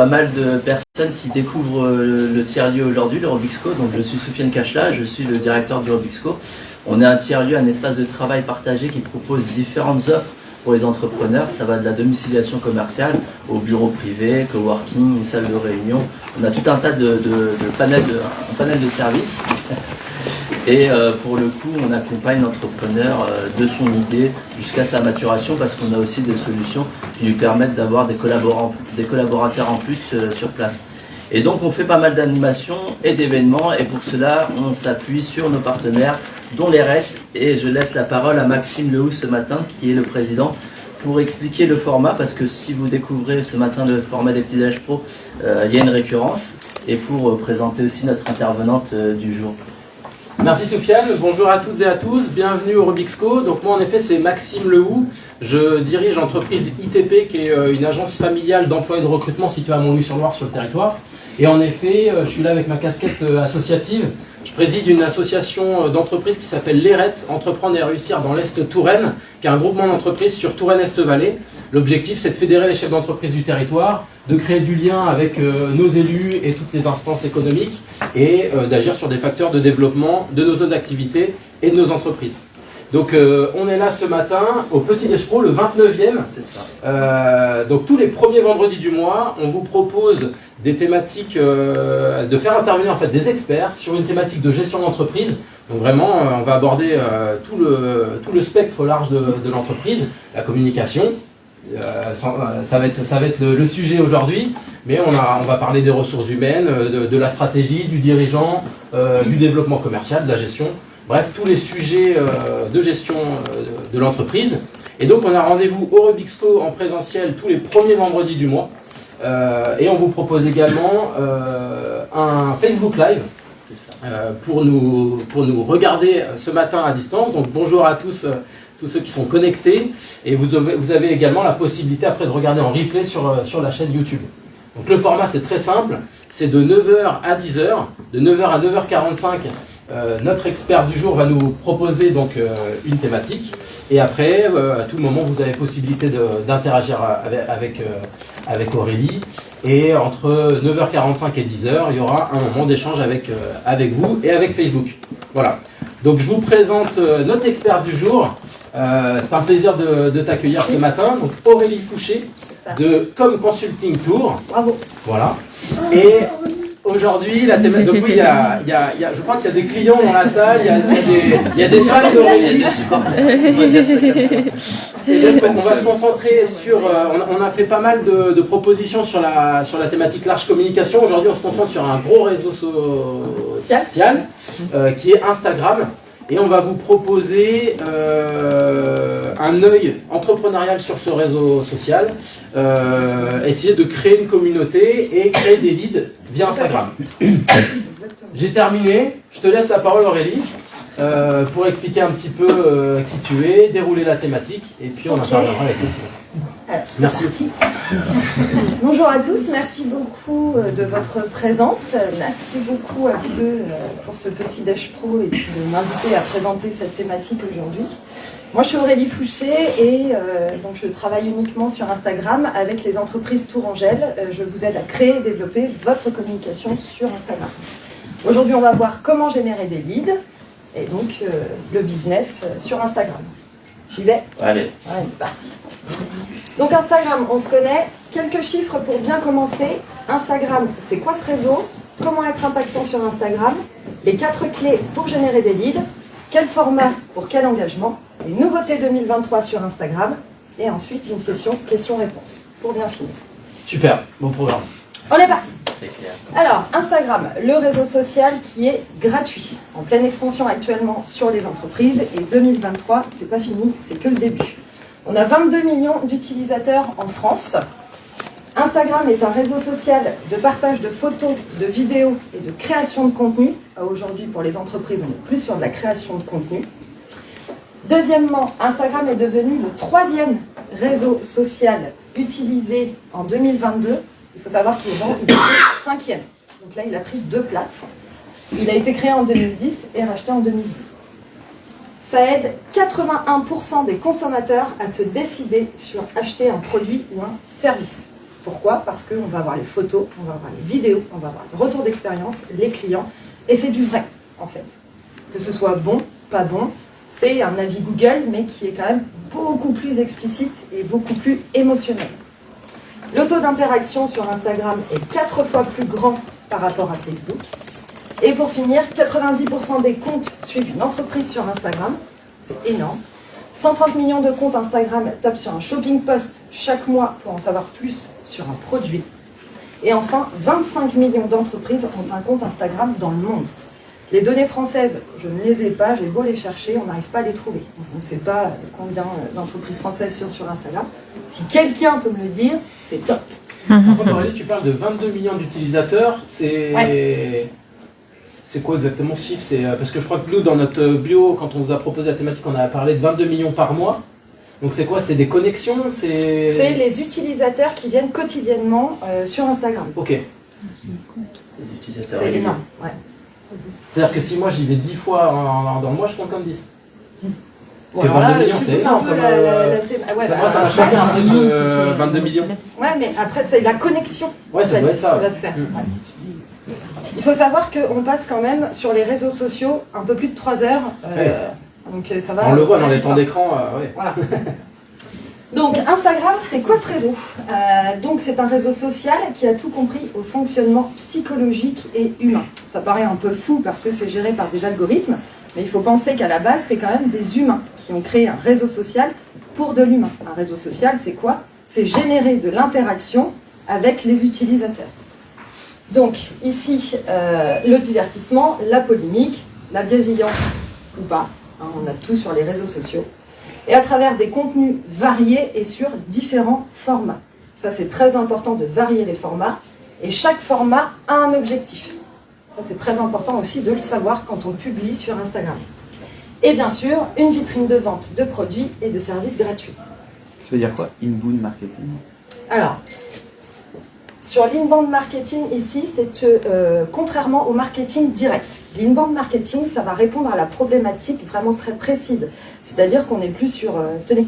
pas mal de personnes qui découvrent le tiers-lieu aujourd'hui, le Robixco. Donc je suis Soufiane Kachla, je suis le directeur du Robixco. On est un tiers-lieu, un espace de travail partagé qui propose différentes offres pour les entrepreneurs. Ça va de la domiciliation commerciale au bureau privé, coworking, une salle de réunion. On a tout un tas de panel de services. Et pour le coup, on accompagne l'entrepreneur de son idée jusqu'à sa maturation parce qu'on a aussi des solutions qui lui permettent d'avoir des collaborateurs en plus sur place. Et donc on fait pas mal d'animations et d'événements et pour cela on s'appuie sur nos partenaires dont les RET, et je laisse la parole à Maxime Lehoux ce matin qui est le président pour expliquer le format, parce que si vous découvrez ce matin le format des petits déj pro, il y a une récurrence, et pour présenter aussi notre intervenante du jour. Merci Soufiane, bonjour à toutes et à tous, bienvenue au Robixco. Donc moi en effet c'est Maxime Lehoux, je dirige l'entreprise ITP qui est une agence familiale d'emploi et de recrutement située à Montluy-sur-Loire sur le territoire. Et en effet je suis là avec ma casquette associative, je préside une association d'entreprises qui s'appelle l'ERET, Entreprendre et Réussir dans l'Est Touraine, qui est un groupement d'entreprises sur Touraine-Est-Vallée. L'objectif c'est de fédérer les chefs d'entreprise du territoire, de créer du lien avec nos élus et toutes les instances économiques et d'agir sur des facteurs de développement de nos zones d'activité et de nos entreprises. Donc on est là ce matin au Petit Déj Pro, le 29e. C'est ça. Donc tous les premiers vendredis du mois, on vous propose des thématiques, de faire intervenir en fait des experts sur une thématique de gestion d'entreprise. Donc vraiment, on va aborder tout le spectre large de l'entreprise, la communication. Ça va être le sujet aujourd'hui, mais on va parler des ressources humaines, de la stratégie, du dirigeant, du développement commercial, de la gestion, bref, tous les sujets de gestion de l'entreprise. Et donc on a rendez-vous au Robixco en présentiel tous les premiers vendredis du mois, et on vous propose également un Facebook Live pour nous regarder ce matin à distance. Donc bonjour à tous ceux qui sont connectés, et vous avez également la possibilité après de regarder en replay sur la chaîne YouTube. Donc le format c'est très simple, c'est de 9h à 10h, de 9h à 9h45, notre expert du jour va nous proposer donc une thématique, et après à tout moment vous avez possibilité d'interagir avec Aurélie, et entre 9h45 et 10h il y aura un moment d'échange avec vous et avec Facebook. Voilà. Donc je vous présente notre expert du jour. C'est un plaisir de t'accueillir ce matin. Donc Aurélie Fouché de Com Consulting Tour. Bravo. Voilà. Et aujourd'hui, la thématique. Donc oui, je crois qu'il y a des clients dans la salle. Il y a des salles d'Aurélie. Et donc, on va se concentrer sur. On a fait pas mal de propositions sur la thématique large communication. Aujourd'hui, on se concentre sur un gros réseau social qui est Instagram. Et on va vous proposer un œil entrepreneurial sur ce réseau social, essayer de créer une communauté et créer des leads via Instagram. J'ai terminé, je te laisse la parole Aurélie pour expliquer un petit peu qui tu es, dérouler la thématique et puis on interviendra avec nous. Merci. Bonjour à tous, merci beaucoup de votre présence. Merci beaucoup à vous deux pour ce petit Déj Pro et puis de m'inviter à présenter cette thématique aujourd'hui. Moi je suis Aurélie Fouché et donc je travaille uniquement sur Instagram avec les entreprises Tourangelle. Je vous aide à créer et développer votre communication sur Instagram. Aujourd'hui on va voir comment générer des leads et donc le business sur Instagram. J'y vais ? Allez, c'est parti. Donc Instagram, on se connaît. Quelques chiffres pour bien commencer. Instagram, c'est quoi ce réseau? Comment être impactant sur Instagram? Les 4 clés pour générer des leads. Quel format pour quel engagement? Les nouveautés 2023 sur Instagram. Et ensuite une session questions-réponses pour bien finir. Super, bon programme. On est parti. c'est clair. Alors, Instagram, le réseau social qui est gratuit, en pleine expansion actuellement sur les entreprises, et 2023, c'est pas fini, c'est que le début. On a 22 millions d'utilisateurs en France. Instagram est un réseau social de partage de photos, de vidéos et de création de contenu. Aujourd'hui, pour les entreprises, on est plus sur de la création de contenu. Deuxièmement, Instagram est devenu le 3e réseau social utilisé en 2022. Il faut savoir qu'avant, il était 5e. Donc là, il a pris 2 places. Il a été créé en 2010 et racheté en 2012. Ça aide 81% des consommateurs à se décider sur acheter un produit ou un service. Pourquoi? Parce qu'on va avoir les photos, on va avoir les vidéos, on va avoir le retour d'expérience, les clients, et c'est du vrai, en fait. Que ce soit bon, pas bon, c'est un avis Google, mais qui est quand même beaucoup plus explicite et beaucoup plus émotionnel. Le taux d'interaction sur Instagram est 4 fois plus grand par rapport à Facebook. Et pour finir, 90% des comptes suivent une entreprise sur Instagram. C'est énorme. 130 millions de comptes Instagram tapent sur un shopping post chaque mois pour en savoir plus sur un produit. Et enfin, 25 millions d'entreprises ont un compte Instagram dans le monde. Les données françaises, je ne les ai pas, j'ai beau les chercher, on n'arrive pas à les trouver. On ne sait pas combien d'entreprises françaises sont sur Instagram. Si quelqu'un peut me le dire, c'est top. Aurélie, tu parles de 22 millions d'utilisateurs, c'est... Ouais. C'est quoi exactement ce chiffre? Parce que je crois que nous, dans notre bio, quand on vous a proposé la thématique, on a parlé de 22 millions par mois. Donc c'est quoi? C'est des connexions? C'est les utilisateurs qui viennent quotidiennement sur Instagram. Ok. C'est énorme, ouais. C'est-à-dire que si moi j'y vais 10 fois dans le mois, je compte comme 10. Bon, alors 22 millions, c'est énorme. Moi, ça m'a choqué un peu, 22 millions. Ouais, mais après, c'est la connexion ça doit être ça, qui va se faire. Ouais. Il faut savoir qu'on passe quand même sur les réseaux sociaux un peu plus de 3 heures. Donc ça va. On le voit dans les temps d'écran. Voilà. Donc Instagram, c'est quoi ce réseau? Donc c'est un réseau social qui a tout compris au fonctionnement psychologique et humain. Ça paraît un peu fou parce que c'est géré par des algorithmes, mais il faut penser qu'à la base, c'est quand même des humains qui ont créé un réseau social pour de l'humain. Un réseau social, c'est quoi? C'est générer de l'interaction avec les utilisateurs. Donc ici, le divertissement, la polémique, la bienveillance ou pas, hein, on a tout sur les réseaux sociaux. Et à travers des contenus variés et sur différents formats. Ça, c'est très important de varier les formats. Et chaque format a un objectif. Ça, c'est très important aussi de le savoir quand on publie sur Instagram. Et bien sûr, une vitrine de vente de produits et de services gratuits. Ça veut dire quoi? Inbound marketing? Alors, sur l'inbound marketing, ici, c'est contrairement au marketing direct. L'inbound marketing, ça va répondre à la problématique vraiment très précise. C'est-à-dire qu'on n'est plus sur « Tenez,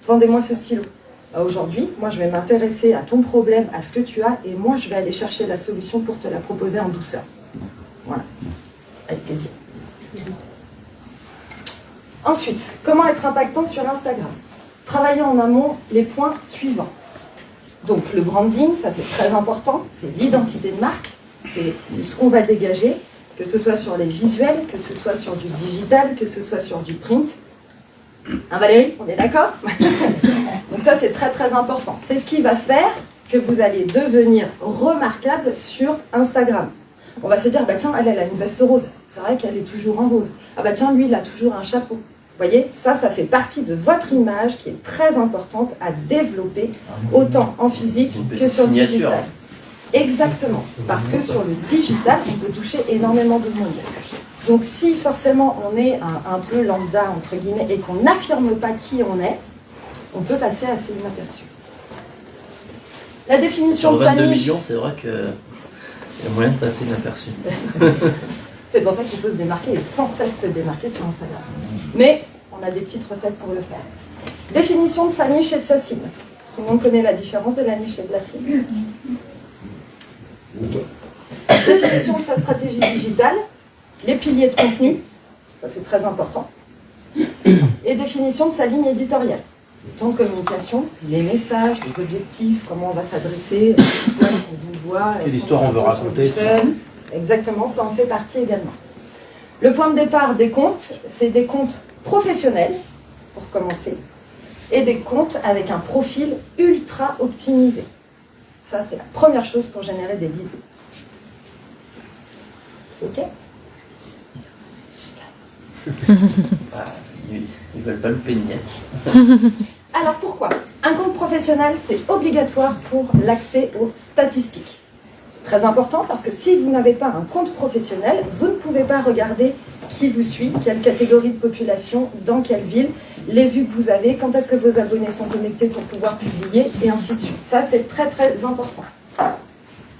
vendez-moi ce stylo ». Aujourd'hui, moi, je vais m'intéresser à ton problème, à ce que tu as, et moi, je vais aller chercher la solution pour te la proposer en douceur. Voilà. Avec plaisir. Ensuite, comment être impactant sur Instagram? Travailler en amont les points suivants. Donc le branding, ça c'est très important, c'est l'identité de marque, c'est ce qu'on va dégager, que ce soit sur les visuels, que ce soit sur du digital, que ce soit sur du print. Hein Valérie, on est d'accord? Donc ça c'est très très important. C'est ce qui va faire que vous allez devenir remarquable sur Instagram. On va se dire, bah tiens, elle a une veste rose, c'est vrai qu'elle est toujours en rose. Ah bah tiens, lui il a toujours un chapeau. Vous voyez, ça fait partie de votre image qui est très importante à développer, autant en physique que sur le digital. Exactement, parce que sur le digital, on peut toucher énormément de monde. Donc si forcément on est un peu lambda, entre guillemets, et qu'on n'affirme pas qui on peut passer assez inaperçu. La définition sur de sa 22 niche... millions, c'est vrai qu'il y a moyen de passer inaperçu. C'est pour ça qu'il faut se démarquer et sans cesse se démarquer sur Instagram. Mais on a des petites recettes pour le faire. Définition de sa niche et de sa cible. Tout le monde connaît la différence de la niche et de la cible. Okay. Définition de sa stratégie digitale, les piliers de contenu, ça c'est très important. Et définition de sa ligne éditoriale. Le temps de communication, les messages, les objectifs, comment on va s'adresser, est-ce qu'on vous voit, quelle histoire on veut raconter. Exactement, ça en fait partie également. Le point de départ des comptes, c'est des comptes professionnels, pour commencer, et des comptes avec un profil ultra optimisé. Ça, c'est la première chose pour générer des leads. C'est OK? Ils veulent pas louper une miette. Alors pourquoi? Un compte professionnel, c'est obligatoire pour l'accès aux statistiques. C'est très important parce que si vous n'avez pas un compte professionnel, vous ne pouvez pas regarder qui vous suit, quelle catégorie de population, dans quelle ville, les vues que vous avez, quand est-ce que vos abonnés sont connectés pour pouvoir publier, et ainsi de suite. Ça, c'est très très important.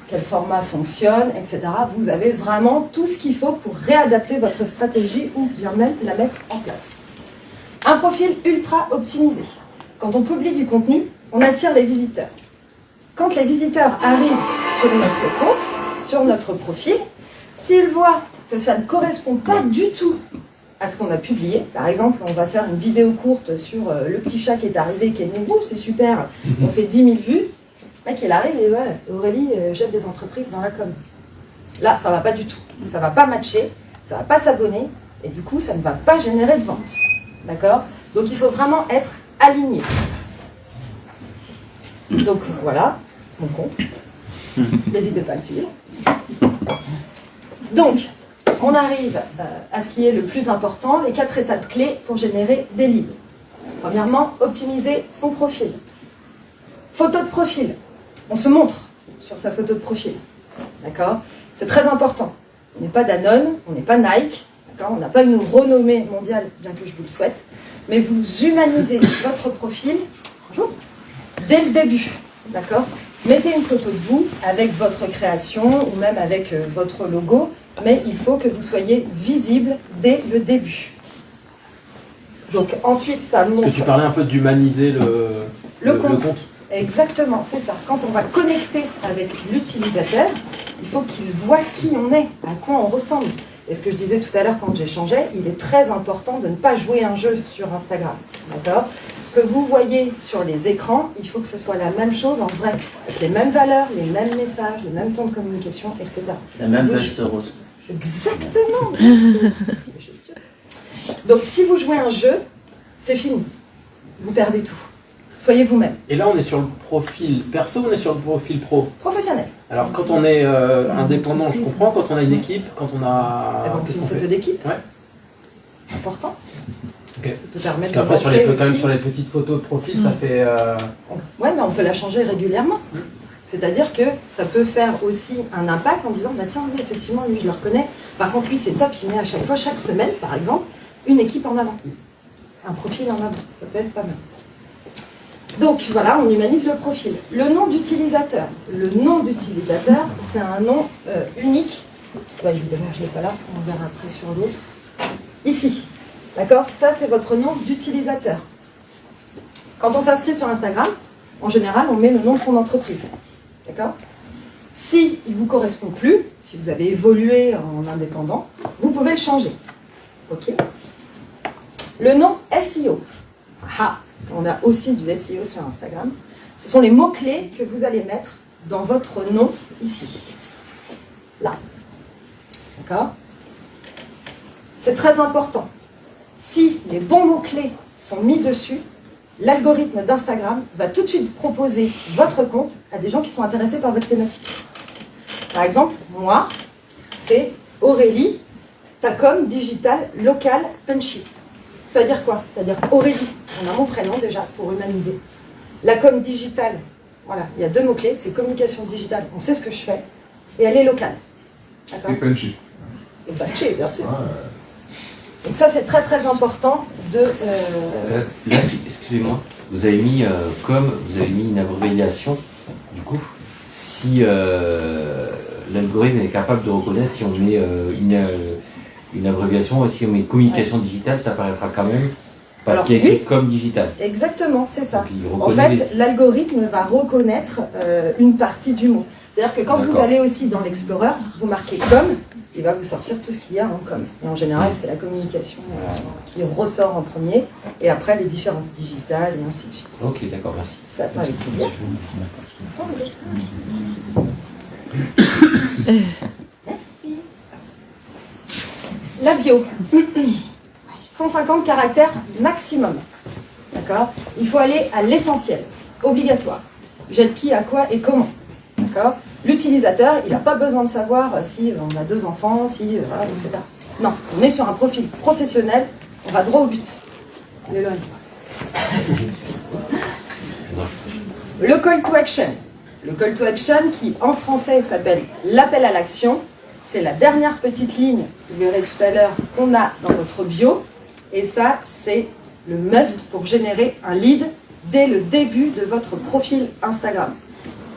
Quel format fonctionne, etc. Vous avez vraiment tout ce qu'il faut pour réadapter votre stratégie ou bien même la mettre en place. Un profil ultra optimisé. Quand on publie du contenu, on attire les visiteurs. quand les visiteurs arrivent sur notre compte, sur notre profil, s'ils voient que ça ne correspond pas du tout à ce qu'on a publié, par exemple, on va faire une vidéo courte sur le petit chat qui est arrivé, qui est né, c'est super, on fait 10 000 vues, le mec il arrive et ouais, Aurélie jette des entreprises dans la com. Là, ça va pas du tout, ça va pas matcher, ça va pas s'abonner, et du coup, ça ne va pas générer de vente. D'accord? Donc, il faut vraiment être aligné. Donc, voilà, mon compte. N'hésitez pas à le suivre. Donc, on arrive à ce qui est le plus important, les 4 étapes clés pour générer des leads. Premièrement, optimiser son profil. Photo de profil. On se montre sur sa photo de profil. D'accord? C'est très important. On n'est pas Danone, on n'est pas Nike, d'accord? On n'a pas une renommée mondiale, bien que je vous le souhaite, mais vous humanisez votre profil dès le début. D'accord? Mettez une photo de vous avec votre création ou même avec votre logo, mais il faut que vous soyez visible dès le début. Donc ensuite, ça montre... Est-ce que tu parlais un peu d'humaniser le compte? Exactement, c'est ça. Quand on va connecter avec l'utilisateur, il faut qu'il voit qui on est, à quoi on ressemble. Et ce que je disais tout à l'heure quand j'échangeais, il est très important de ne pas jouer un jeu sur Instagram. D'accord? Ce que vous voyez sur les écrans, il faut que ce soit la même chose en vrai, avec les mêmes valeurs, les mêmes messages, les mêmes tons de communication, etc. La même veste rose. Exactement, bien sûr. Je suis sûre. Donc si vous jouez un jeu, c'est fini. Vous perdez tout. Soyez vous-même. Et là, on est sur le profil perso, on est sur le profil pro. Professionnel. Alors, quand on est indépendant, je comprends. Quand on a une équipe, quand on a... On fait une photo d'équipe. Ouais. Important. Ok. Ça peut permettre Parce qu'après, de quand même sur les petites photos de profil, ça fait... Ouais, mais on peut la changer régulièrement. C'est-à-dire que ça peut faire aussi un impact en disant, bah tiens, oui, effectivement, lui, je le reconnais. Par contre, lui, c'est top, il met à chaque fois, chaque semaine, par exemple, une équipe en avant. Un profil en avant. Ça peut être pas mal. Donc voilà, on humanise le profil. Le nom d'utilisateur. Le nom d'utilisateur, c'est un nom unique. Ouais, évidemment, je ne l'ai pas là, on verra après sur l'autre. Ici. D'accord? Ça, c'est votre nom d'utilisateur. Quand on s'inscrit sur Instagram, en général, on met le nom de son entreprise. D'accord? Si il ne vous correspond plus, si vous avez évolué en indépendant, vous pouvez le changer. Ok? Le nom SEO. Ah, on a aussi du SEO sur Instagram. Ce sont les mots-clés que vous allez mettre dans votre nom ici. Là. D'accord? C'est très important. Si les bons mots-clés sont mis dessus, l'algorithme d'Instagram va tout de suite proposer votre compte à des gens qui sont intéressés par votre thématique. Par exemple, moi, c'est Aurélie, ta com digital local punchy. Ça veut dire quoi? Ça veut dire Aurélie. On a mon prénom déjà pour humaniser. La com digitale, voilà, il y a 2 mots-clés, c'est communication digitale, on sait ce que je fais, et elle est locale. D'accord? Et punchy. Et punchy, bien sûr. Donc ça, c'est très très important de... Là, excusez-moi, vous avez mis vous avez mis une abréviation, du coup, si l'algorithme est capable de reconnaître si on met une abréviation, et si on met communication digitale, ça apparaîtra quand même, parce qu'il y a écrit comme digital. Exactement, c'est ça. Donc, en fait, l'algorithme va reconnaître une partie du mot. C'est-à-dire que quand vous allez aussi dans l'Explorer, vous marquez com, il va vous sortir tout ce qu'il y a en com. Et en général, c'est la communication qui ressort en premier, et après les différentes digitales, et ainsi de suite. Ok, d'accord, merci. Ça va avec plaisir. Merci. La bio. 150 caractères maximum. D'accord? Il faut aller à l'essentiel. Obligatoire. J'aide qui, à quoi et comment. D'accord? L'utilisateur, il n'a pas besoin de savoir si on a 2 enfants, si, etc. Non, on est sur un profil professionnel, on va droit au but. L'éloigne. Le call to action. Le call to action qui, en français, s'appelle l'appel à l'action. C'est la dernière petite ligne, vous verrez tout à l'heure, qu'on a dans votre bio. Et ça, c'est le must pour générer un lead dès le début de votre profil Instagram.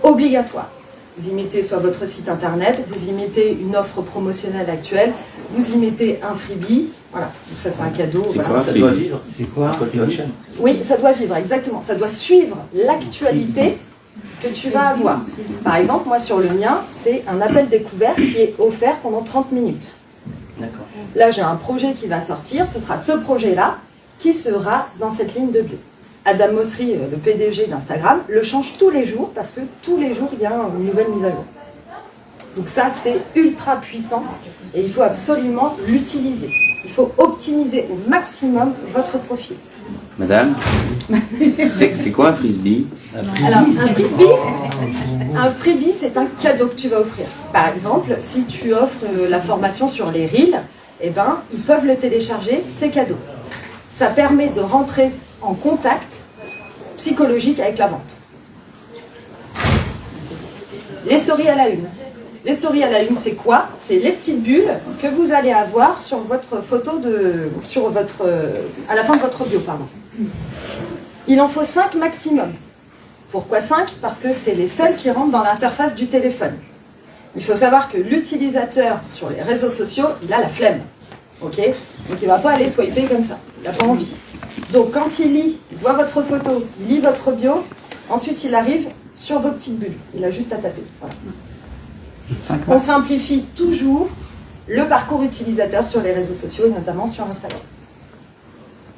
Obligatoire. Vous y mettez soit votre site internet, vous y mettez une offre promotionnelle actuelle, vous y mettez un freebie. Voilà, donc ça c'est un cadeau. C'est voilà. quoi, ça doit vivre? C'est quoi? Call to action. Oui, ça doit vivre, exactement. Ça doit suivre l'actualité que tu vas avoir. Par exemple, moi sur le mien, c'est un appel découvert qui est offert pendant 30 minutes. D'accord. Là, j'ai un projet qui va sortir, ce sera ce projet-là qui sera dans cette ligne de bio. Adam Mosseri, le PDG d'Instagram, le change tous les jours parce que tous les jours, il y a une nouvelle mise à jour. Donc ça, c'est ultra puissant et il faut absolument l'utiliser. Il faut optimiser au maximum votre profil. Madame, c'est quoi un frisbee? Alors, un freebie, c'est un cadeau que tu vas offrir. Par exemple, si tu offres la formation sur les Reels, eh ben, ils peuvent le télécharger, c'est cadeau. Ça permet de rentrer en contact psychologique avec la vente. Les stories à la une. Les stories à la une, c'est quoi? C'est les petites bulles que vous allez avoir sur votre photo à la fin de votre bio, pardon. Il en faut 5 maximum. Pourquoi 5? Parce que c'est les seuls qui rentrent dans l'interface du téléphone. Il faut savoir que l'utilisateur sur les réseaux sociaux, il a la flemme. Ok? Donc il ne va pas aller swiper comme ça. Il n'a pas envie. Donc quand il voit votre photo, il lit votre bio, ensuite il arrive sur vos petites bulles. Il a juste à taper. Voilà. On simplifie toujours le parcours utilisateur sur les réseaux sociaux et notamment sur Instagram.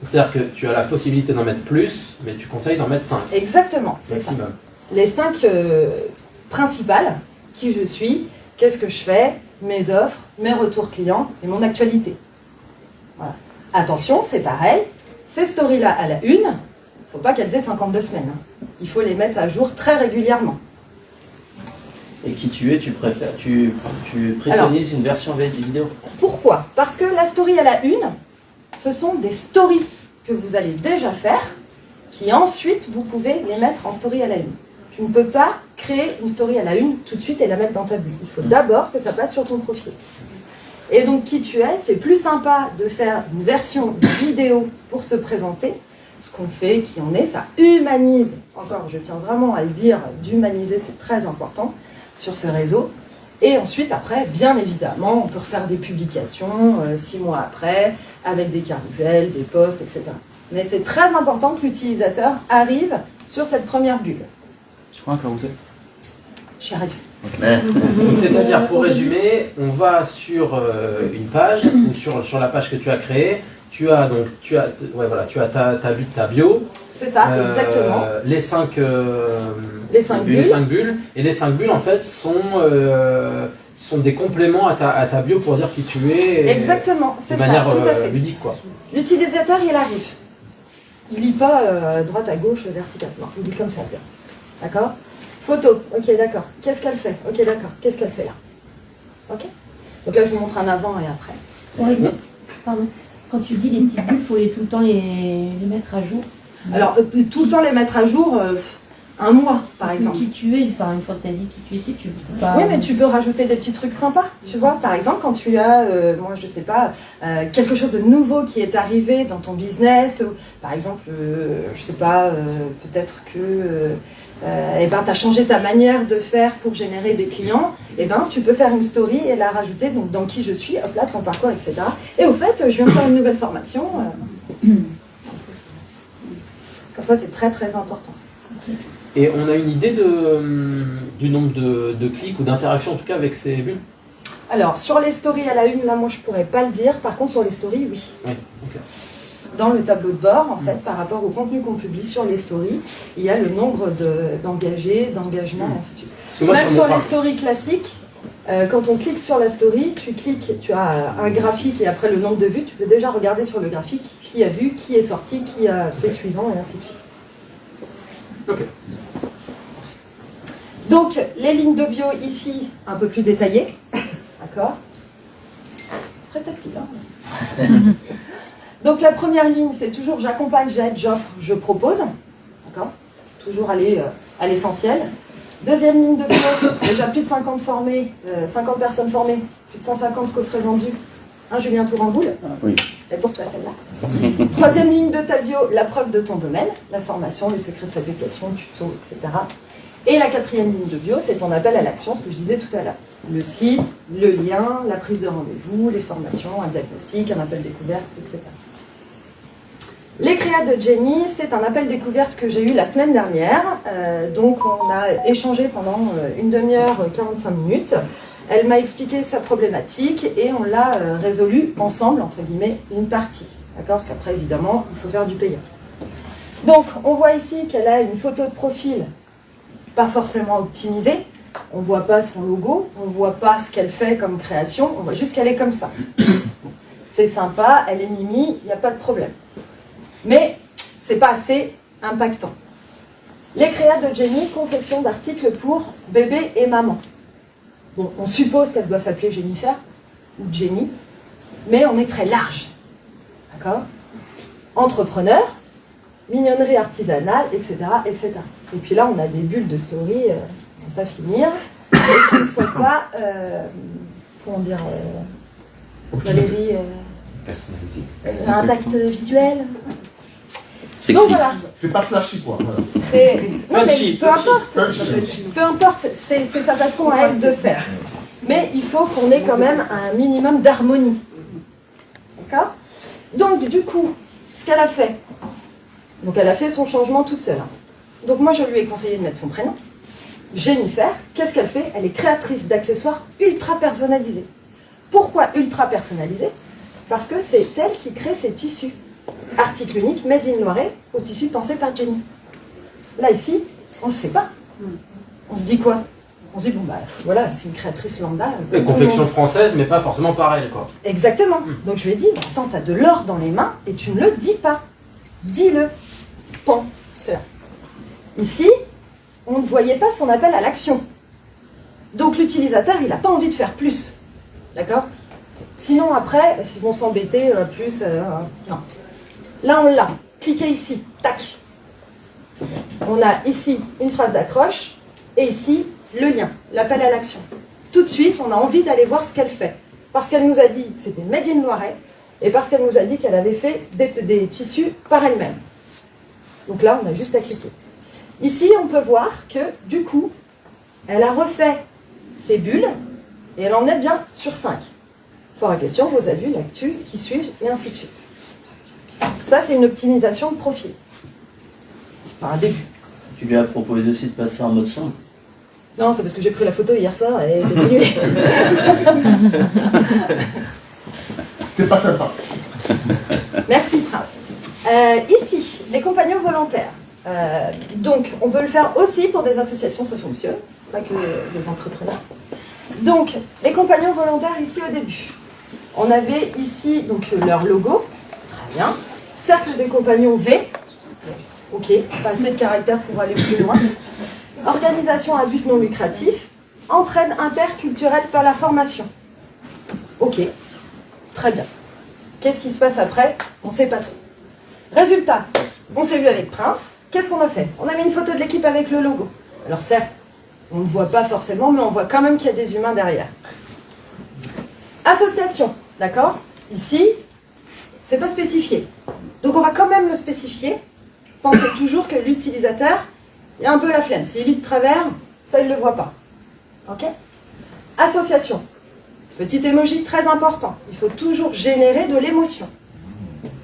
C'est-à-dire que tu as la possibilité d'en mettre plus, mais tu conseilles d'en mettre 5. Exactement, c'est ça. Maximum. Les 5 principales, qui je suis, qu'est-ce que je fais, mes offres, mes retours clients et mon actualité. Voilà. Attention, c'est pareil, ces stories-là à la une, il ne faut pas qu'elles aient 52 semaines. Il faut les mettre à jour très régulièrement. Et qui tu es, tu préconises une version vidéo. Pourquoi? Parce que la story à la une, ce sont des stories que vous allez déjà faire, qui ensuite vous pouvez les mettre en story à la une. Tu ne peux pas créer une story à la une tout de suite et la mettre dans ta bulle. Il faut d'abord que ça passe sur ton profil. Et donc qui tu es, c'est plus sympa de faire une version vidéo pour se présenter. Ce qu'on fait, qui on est, ça humanise. Encore, je tiens vraiment à le dire, d'humaniser, c'est très important sur ce réseau. Et ensuite, après, bien évidemment, on peut refaire des publications 6 mois après, avec des carousels, des posts, etc. Mais c'est très important que l'utilisateur arrive sur cette première bulle. Je crois un carousel. J'y arrive. Donc, c'est-à-dire, pour résumer, on va sur une page, ou sur la page que tu as créée, tu as ta bio. C'est ça, exactement. Les 5 bulles. Et les 5 bulles, en fait, sont des compléments à ta bio pour dire qui tu es. Exactement, c'est de ça, manière tout à fait. ludique, quoi. L'utilisateur, il arrive. Il lit pas droite à gauche, vertical. Non, il lit comme ça, bien. D'accord? Photo, ok, d'accord. Qu'est-ce qu'elle fait? Ok, d'accord. Qu'est-ce qu'elle fait là? Ok? Donc là, je vous montre un avant et après. Oui, pardon. Quand tu dis les petites bulles, il faut tout le temps les mettre à jour. Alors, tout le temps les mettre à jour, un mois, par exemple. Qui tu es, enfin, une fois que tu as dit qui tu étais, tu peux pas... Oui, mais tu peux rajouter des petits trucs sympas, tu vois. Par exemple, quand tu as, moi, je sais pas, quelque chose de nouveau qui est arrivé dans ton business, ou, par exemple, je sais pas, peut-être que... tu as changé ta manière de faire pour générer des clients, et ben tu peux faire une story et la rajouter, donc dans qui je suis, hop là, ton parcours, etc. Et au fait, je viens de faire une nouvelle formation. Comme ça, c'est très très important. Et on a une idée du nombre de clics ou d'interactions, en tout cas, avec ces bulles? Alors, sur les stories à la une, là, moi, je pourrais pas le dire. Par contre, sur les stories, oui. Oui, ok. Dans le tableau de bord, en fait, par rapport au contenu qu'on publie sur les stories, il y a le nombre d'engagés, d'engagements, et ainsi de suite. Même sur les stories classiques, quand on clique sur la story, tu as un graphique et après le nombre de vues, tu peux déjà regarder sur le graphique qui a vu, qui est sorti, qui a fait suivant, et ainsi de suite. Ok. Donc, les lignes de bio ici, un peu plus détaillées. D'accord? Très tactile, hein. Donc, la première ligne, c'est toujours j'accompagne, j'aide, j'offre, je propose. D'accord? Toujours aller à l'essentiel. Deuxième ligne de bio, déjà plus de 50 formés, 50 personnes formées, plus de 150 coffrets vendus. Un Julien Touramboul. Oui. Et pour toi, celle-là. Troisième ligne de ta bio, la preuve de ton domaine, la formation, les secrets de fabrication, tuto, etc. Et la quatrième ligne de bio, c'est ton appel à l'action, ce que je disais tout à l'heure. Le site, le lien, la prise de rendez-vous, les formations, un diagnostic, un appel découverte, etc. Les créas de Jenny, c'est un appel découverte que j'ai eu la semaine dernière. Donc on a échangé pendant une demi-heure, 45 minutes. Elle m'a expliqué sa problématique et on l'a résolu ensemble, entre guillemets, une partie. D'accord? Parce qu'après, évidemment, il faut faire du payant. Donc, on voit ici qu'elle a une photo de profil pas forcément optimisée. On ne voit pas son logo, on ne voit pas ce qu'elle fait comme création, on voit juste qu'elle est comme ça. C'est sympa, elle est mimi, il n'y a pas de problème. Mais c'est pas assez impactant. Les créas de Jenny, confession d'articles pour bébé et maman. Bon, on suppose qu'elle doit s'appeler Jennifer ou Jenny, mais on est très large. D'accord? Entrepreneur, mignonnerie artisanale, etc., etc. Et puis là, on a des bulles de story, on ne va pas finir, et qui ne sont pas, comment dire, Valérie, impact visuel. Sexy. Donc voilà, C'est pas flashy, quoi. Voilà. c'est... Non, mais Punchy, peu importe, peu importe, c'est sa façon à elle de faire. Mais il faut qu'on ait quand même un minimum d'harmonie. D'accord? Donc, du coup, ce qu'elle a fait, donc elle a fait son changement toute seule. Donc moi, je lui ai conseillé de mettre son prénom. Jennifer, qu'est-ce qu'elle fait? Elle est créatrice d'accessoires ultra personnalisés. Pourquoi ultra personnalisés? Parce que c'est elle qui crée ses tissus. Article unique, made in Loiret, au tissu pensé par Jenny. Là, ici, on ne le sait pas. On se dit quoi? On se dit, bon, bah voilà, c'est une créatrice lambda. Une confection française, mais pas forcément pareille, quoi. Exactement. Donc je lui ai dit, attends, t'as de l'or dans les mains et tu ne le dis pas. Dis-le. Pan. C'est là. Ici, on ne voyait pas son appel à l'action. Donc l'utilisateur, il n'a pas envie de faire plus. D'accord? Sinon, après, ils vont s'embêter plus. Non. Là, on l'a. Cliquez ici. Tac. On a ici une phrase d'accroche et ici le lien, l'appel à l'action. Tout de suite, on a envie d'aller voir ce qu'elle fait. Parce qu'elle nous a dit que c'était Made in Loiret et parce qu'elle nous a dit qu'elle avait fait des tissus par elle-même. Donc là, on a juste à cliquer. Ici, on peut voir que, du coup, elle a refait ses bulles et elle en est bien sur 5. Fort à question, vos avis, l'actu, qui suivent, et ainsi de suite. Ça, c'est une optimisation de profil. Enfin, un début. Tu lui as proposé aussi de passer en mode sombre. Non, c'est parce que j'ai pris la photo hier soir et j'ai diminué. T'es pas sympa. Merci, Prince. Ici, les compagnons volontaires. Donc, on peut le faire aussi pour des associations, ça fonctionne, pas que les entrepreneurs. Donc, les compagnons volontaires ici au début. On avait ici donc leur logo, très bien. Cercle des compagnons V, ok, pas assez de caractères pour aller plus loin. Organisation à but non lucratif, entraide interculturelle par la formation. Ok, très bien. Qu'est-ce qui se passe après? On ne sait pas trop. Résultat, on s'est vu avec Prince. Qu'est-ce qu'on a fait? On a mis une photo de l'équipe avec le logo. Alors certes, on ne le voit pas forcément, mais on voit quand même qu'il y a des humains derrière. Association, d'accord? Ici, c'est pas spécifié. Donc on va quand même le spécifier. Pensez toujours que l'utilisateur, il a un peu la flemme. S'il lit de travers, ça il ne le voit pas. Ok? Association. Petit emoji très important. Il faut toujours générer de l'émotion.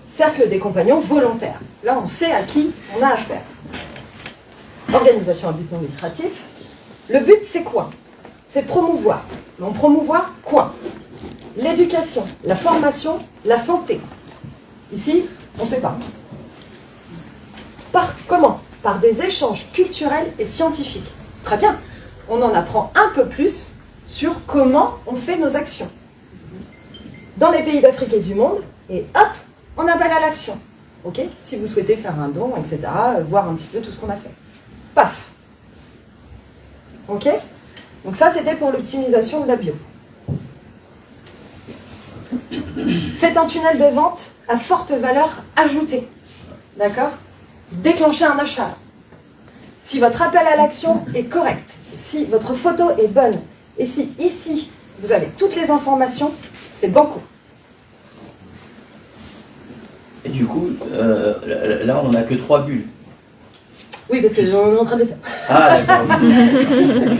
Cercle des compagnons volontaires. Là, on sait à qui on a affaire. Organisation à but non lucratif. Le but, c'est quoi? C'est promouvoir. Mais on promouvoit quoi? L'éducation, la formation, la santé. Ici, on ne sait pas. Par comment? Par des échanges culturels et scientifiques. Très bien. On en apprend un peu plus sur comment on fait nos actions. Dans les pays d'Afrique et du monde, et hop, on appelle à l'action. Ok? Si vous souhaitez faire un don, etc., voir un petit peu tout ce qu'on a fait. Paf. Ok? Donc ça, c'était pour l'optimisation de la bio. C'est un tunnel de vente à forte valeur ajoutée. D'accord? Déclenchez un achat. Si votre appel à l'action est correct, si votre photo est bonne, et si ici, vous avez toutes les informations, c'est banco. Et du coup, là, on n'a que 3 bulles. Oui, parce qu'on est en train de les faire. Ah, d'accord.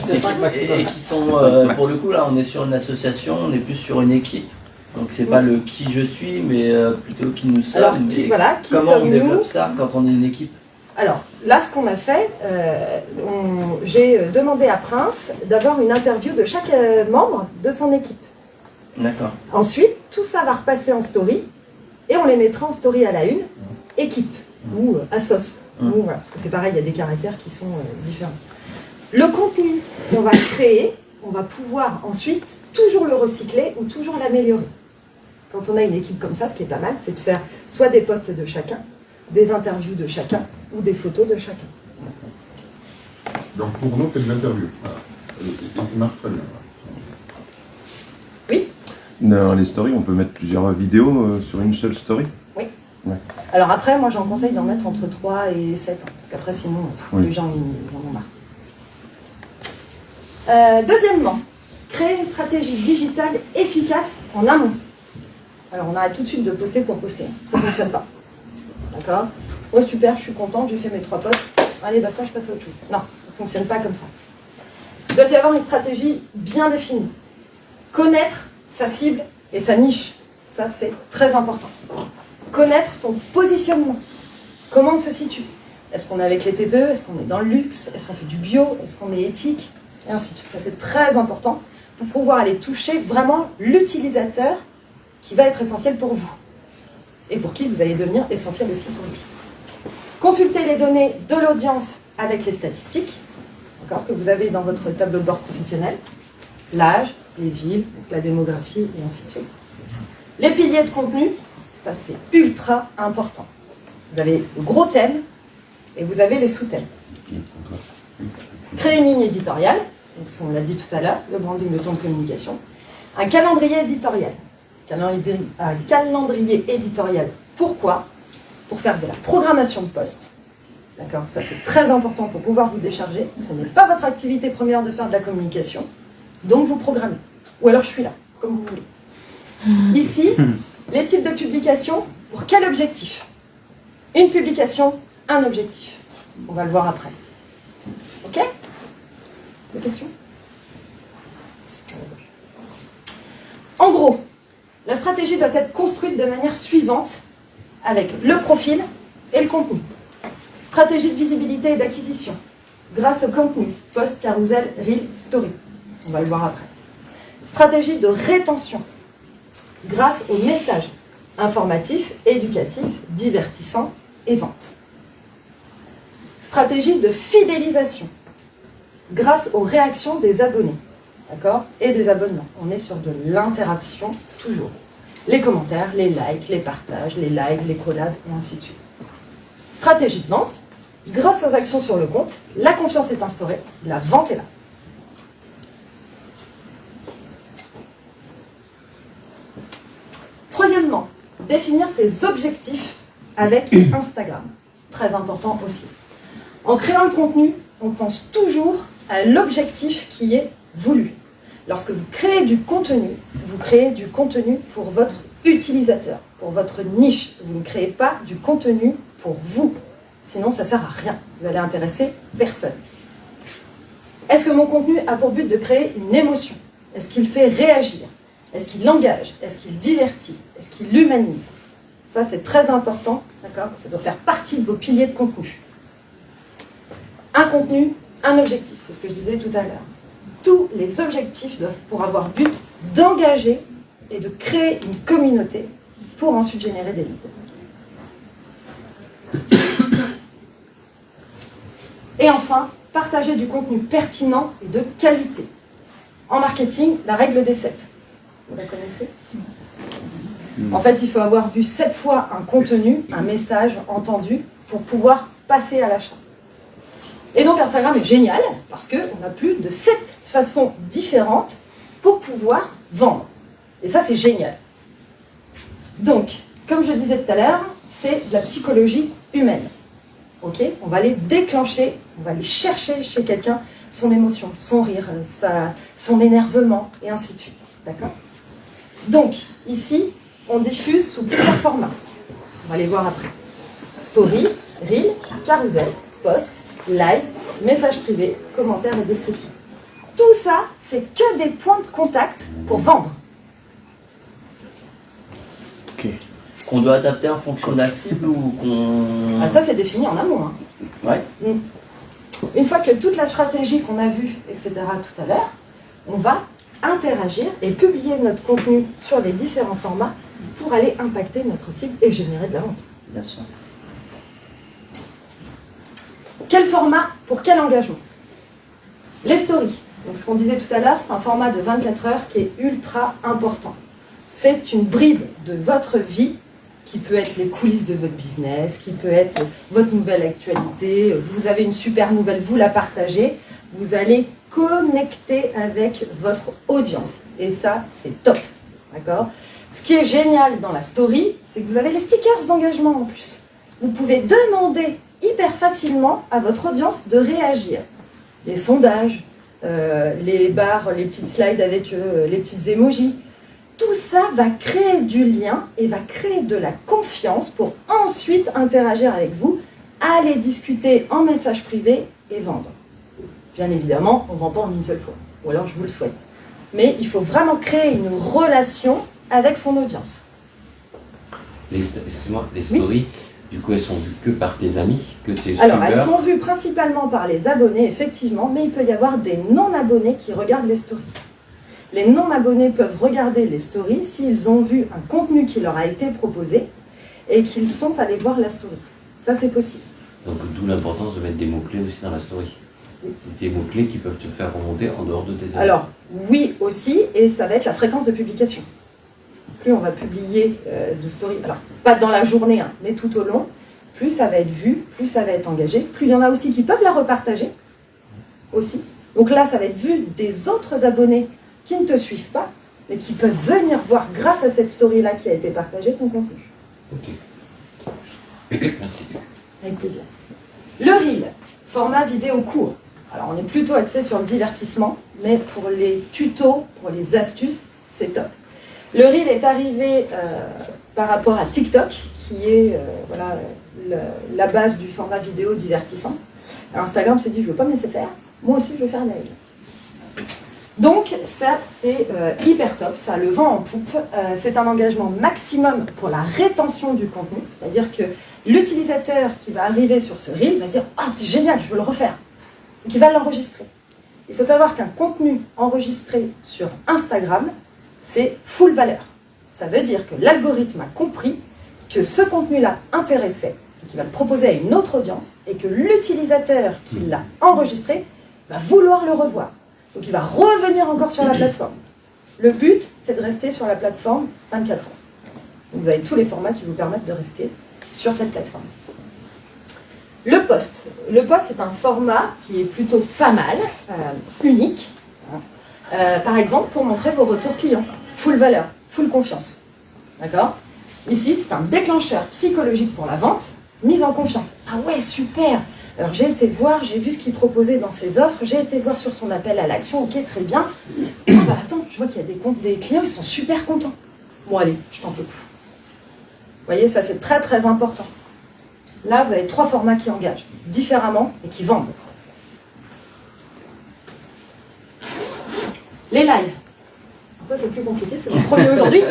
C'est 5 maximum. Et qui sont, pour le coup, là, on est sur une association, on est plus sur une équipe. Donc c'est pas le qui je suis, mais plutôt qui nous sommes. Alors, et voilà, qui comment on sommes-nous? développe ça quand on est une équipe? Alors, là, ce qu'on a fait, j'ai demandé à Prince d'avoir une interview de chaque membre de son équipe. D'accord. Ensuite, tout ça va repasser en story, et on les mettra en story à la une, équipe, ou assos. Ou, voilà, parce que c'est pareil, il y a des caractères qui sont différents. Le contenu qu'on va créer, on va pouvoir ensuite toujours le recycler ou toujours l'améliorer. Quand on a une équipe comme ça, ce qui est pas mal, c'est de faire soit des posts de chacun, des interviews de chacun, ou des photos de chacun. Donc pour nous, c'est de l'interview. Voilà. Il marche très bien. Oui. Dans les stories, on peut mettre plusieurs vidéos sur une seule story? Oui. Ouais. Alors après, moi j'en conseille d'en mettre entre 3 et 7, parce qu'après sinon, Oui. les gens ils en ont marre. Deuxièmement, créer une stratégie digitale efficace en amont. Alors on arrête tout de suite de poster pour poster, ça ne fonctionne pas. D'accord? Moi super, je suis contente, j'ai fait mes 3 posts, allez basta, je passe à autre chose. Non, ça ne fonctionne pas comme ça. Il doit y avoir une stratégie bien définie. Connaître sa cible et sa niche, ça c'est très important. Connaître son positionnement, comment on se situe. Est-ce qu'on est avec les TPE, est-ce qu'on est dans le luxe, est-ce qu'on fait du bio, est-ce qu'on est éthique, et ainsi de suite. Ça c'est très important pour pouvoir aller toucher vraiment l'utilisateur qui va être essentiel pour vous et pour qui vous allez devenir essentiel aussi pour lui. Consultez les données de l'audience avec les statistiques que vous avez dans votre tableau de bord professionnel, l'âge, les villes, donc la démographie et ainsi de suite. Les piliers de contenu, ça c'est ultra important. Vous avez le gros thème et vous avez les sous-thèmes. Créer une ligne éditoriale, donc on l'a dit tout à l'heure, le branding, le ton de communication. Un calendrier éditorial. Un calendrier éditorial, pourquoi? Pour faire de la programmation de postes. D'accord? Ça c'est très important pour pouvoir vous décharger. Ce n'est pas votre activité première de faire de la communication, donc vous programmez. Ou alors je suis là, comme vous voulez. Ici, les types de publications, pour quel objectif? Une publication, un objectif. On va le voir après. Ok? Des questions? En gros, la stratégie doit être construite de manière suivante avec le profil et le contenu. Stratégie de visibilité et d'acquisition grâce au contenu, post, carousel, reel, story. On va le voir après. Stratégie de rétention grâce aux messages informatifs, éducatifs, divertissants et vente. Stratégie de fidélisation grâce aux réactions des abonnés, d'accord, et des abonnements. On est sur de l'interaction toujours. Les commentaires, les likes, les partages, les lives, les collabs et ainsi de suite. Stratégie de vente grâce aux actions sur le compte, la confiance est instaurée, la vente est là. Troisièmement, définir ses objectifs avec Instagram. Très important aussi. En créant le contenu, on pense toujours à l'objectif qui est voulu. Lorsque vous créez du contenu pour votre utilisateur, pour votre niche. Vous ne créez pas du contenu pour vous. Sinon, ça ne sert à rien. Vous allez intéresser personne. Est-ce que mon contenu a pour but de créer une émotion? Est-ce qu'il fait réagir? Est-ce qu'il engage? Est-ce qu'il divertit? Est-ce qu'il humanise? Ça, c'est très important, d'accord? Ça doit faire partie de vos piliers de contenu. Un contenu, un objectif, c'est ce que je disais tout à l'heure. Tous les objectifs doivent pour avoir but d'engager et de créer une communauté pour ensuite générer des leads. Et enfin, partager du contenu pertinent et de qualité. En marketing, la règle des 7. Vous la connaissez? En fait, il faut avoir vu 7 fois un contenu, un message entendu pour pouvoir passer à l'achat. Et donc Instagram est génial parce qu'on a plus de 7 façons différentes pour pouvoir vendre. Et ça, c'est génial. Donc, comme je disais tout à l'heure, c'est de la psychologie humaine. Ok? On va aller déclencher, on va aller chercher chez quelqu'un son émotion, son rire, son énervement, et ainsi de suite. D'accord? Donc, ici, on diffuse sous plusieurs formats. On va les voir après. Story, reel, carousel, post, live, message privé, commentaires et description. Tout ça, c'est que des points de contact pour vendre. Ok. Qu'on doit adapter en fonction de la cible ou qu'on... Ah, ça, c'est défini en amont. Hein. Ouais. Une fois que toute la stratégie qu'on a vue, etc., tout à l'heure, on va interagir et publier notre contenu sur les différents formats pour aller impacter notre cible et générer de la vente. Bien sûr. Quel format pour quel engagement? Les stories. Donc ce qu'on disait tout à l'heure, c'est un format de 24 heures qui est ultra important. C'est une bribe de votre vie qui peut être les coulisses de votre business, qui peut être votre nouvelle actualité. Vous avez une super nouvelle, vous la partagez. Vous allez connecter avec votre audience. Et ça, c'est top. D'accord? Ce qui est génial dans la story, c'est que vous avez les stickers d'engagement en plus. Vous pouvez demander hyper facilement à votre audience de réagir. Les sondages, les barres, les petites slides avec les petites émojis. Tout ça va créer du lien et va créer de la confiance pour ensuite interagir avec vous, aller discuter en message privé et vendre. Bien évidemment, on ne vend pas en une seule fois, ou alors je vous le souhaite. Mais il faut vraiment créer une relation avec son audience. Excuse-moi, les stories, du coup, elles sont vues que par tes amis, que tes Alors, elles suiveurs. sont vues principalement par les abonnés, effectivement, mais il peut y avoir des non-abonnés qui regardent les stories. Les non-abonnés peuvent regarder les stories s'ils ont vu un contenu qui leur a été proposé et qu'ils sont allés voir la story. Ça, c'est possible. Donc d'où l'importance de mettre des mots-clés aussi dans la story. C'est des mots-clés qui peuvent te faire remonter en dehors de tes amis. Alors, oui aussi, et ça va être la fréquence de publication. Plus on va publier de stories, alors pas dans la journée, hein, mais tout au long, plus ça va être vu, plus ça va être engagé, plus il y en a aussi qui peuvent la repartager, aussi. Donc là, ça va être vu des autres abonnés qui ne te suivent pas, mais qui peuvent venir voir, grâce à cette story-là qui a été partagée, ton contenu. Ok. Merci. Avec plaisir. Le Reel, format vidéo court. Alors on est plutôt axé sur le divertissement, mais pour les tutos, pour les astuces, c'est top. Le Reel est arrivé par rapport à TikTok, qui est voilà, la base du format vidéo divertissant. Alors Instagram s'est dit, je ne veux pas me laisser faire, moi aussi je vais faire un live. Donc ça c'est hyper top, ça a le vent en poupe, c'est un engagement maximum pour la rétention du contenu, c'est-à-dire que l'utilisateur qui va arriver sur ce Reel va se dire « Ah, c'est génial, je veux le refaire !» Donc il va l'enregistrer. Il faut savoir qu'un contenu enregistré sur Instagram, c'est full valeur. Ça veut dire que l'algorithme a compris que ce contenu-là intéressait, qu'il va le proposer à une autre audience, et que l'utilisateur qui l'a enregistré va vouloir le revoir. Donc il va revenir encore sur la plateforme. Le but, c'est de rester sur la plateforme 24 heures. Donc vous avez tous les formats qui vous permettent de rester sur cette plateforme. Le post. Le post, c'est un format qui est plutôt pas mal, unique. Par exemple, pour montrer vos retours clients. Full valeur, full confiance. D'accord? Ici, c'est un déclencheur psychologique pour la vente, mise en confiance. Ah ouais, super! Alors j'ai été voir, j'ai vu ce qu'il proposait dans ses offres, j'ai été voir sur son appel à l'action, ok, très bien. Ah bah attends, je vois qu'il y a des clients, ils sont super contents. Bon allez, je t'en peux plus. Vous voyez, ça c'est très très important. Là, vous avez 3 formats qui engagent différemment et qui vendent. Les lives. Ça c'est plus compliqué, c'est mon premier aujourd'hui.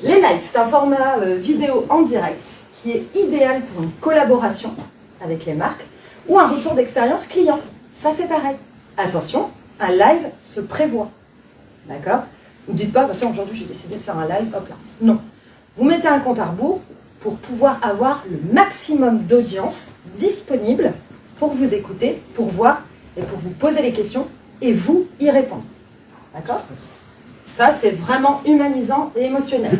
Les lives, c'est un format vidéo en direct qui est idéal pour une collaboration avec les marques ou un retour d'expérience client. Ça, c'est pareil. Attention, un live se prévoit. D'accord? Vous ne dites pas, bah, tiens, aujourd'hui, j'ai décidé de faire un live, hop là. Non. Vous mettez un compte à rebours pour pouvoir avoir le maximum d'audience disponible pour vous écouter, pour voir et pour vous poser les questions et vous y répondre. D'accord? Ça, c'est vraiment humanisant et émotionnel.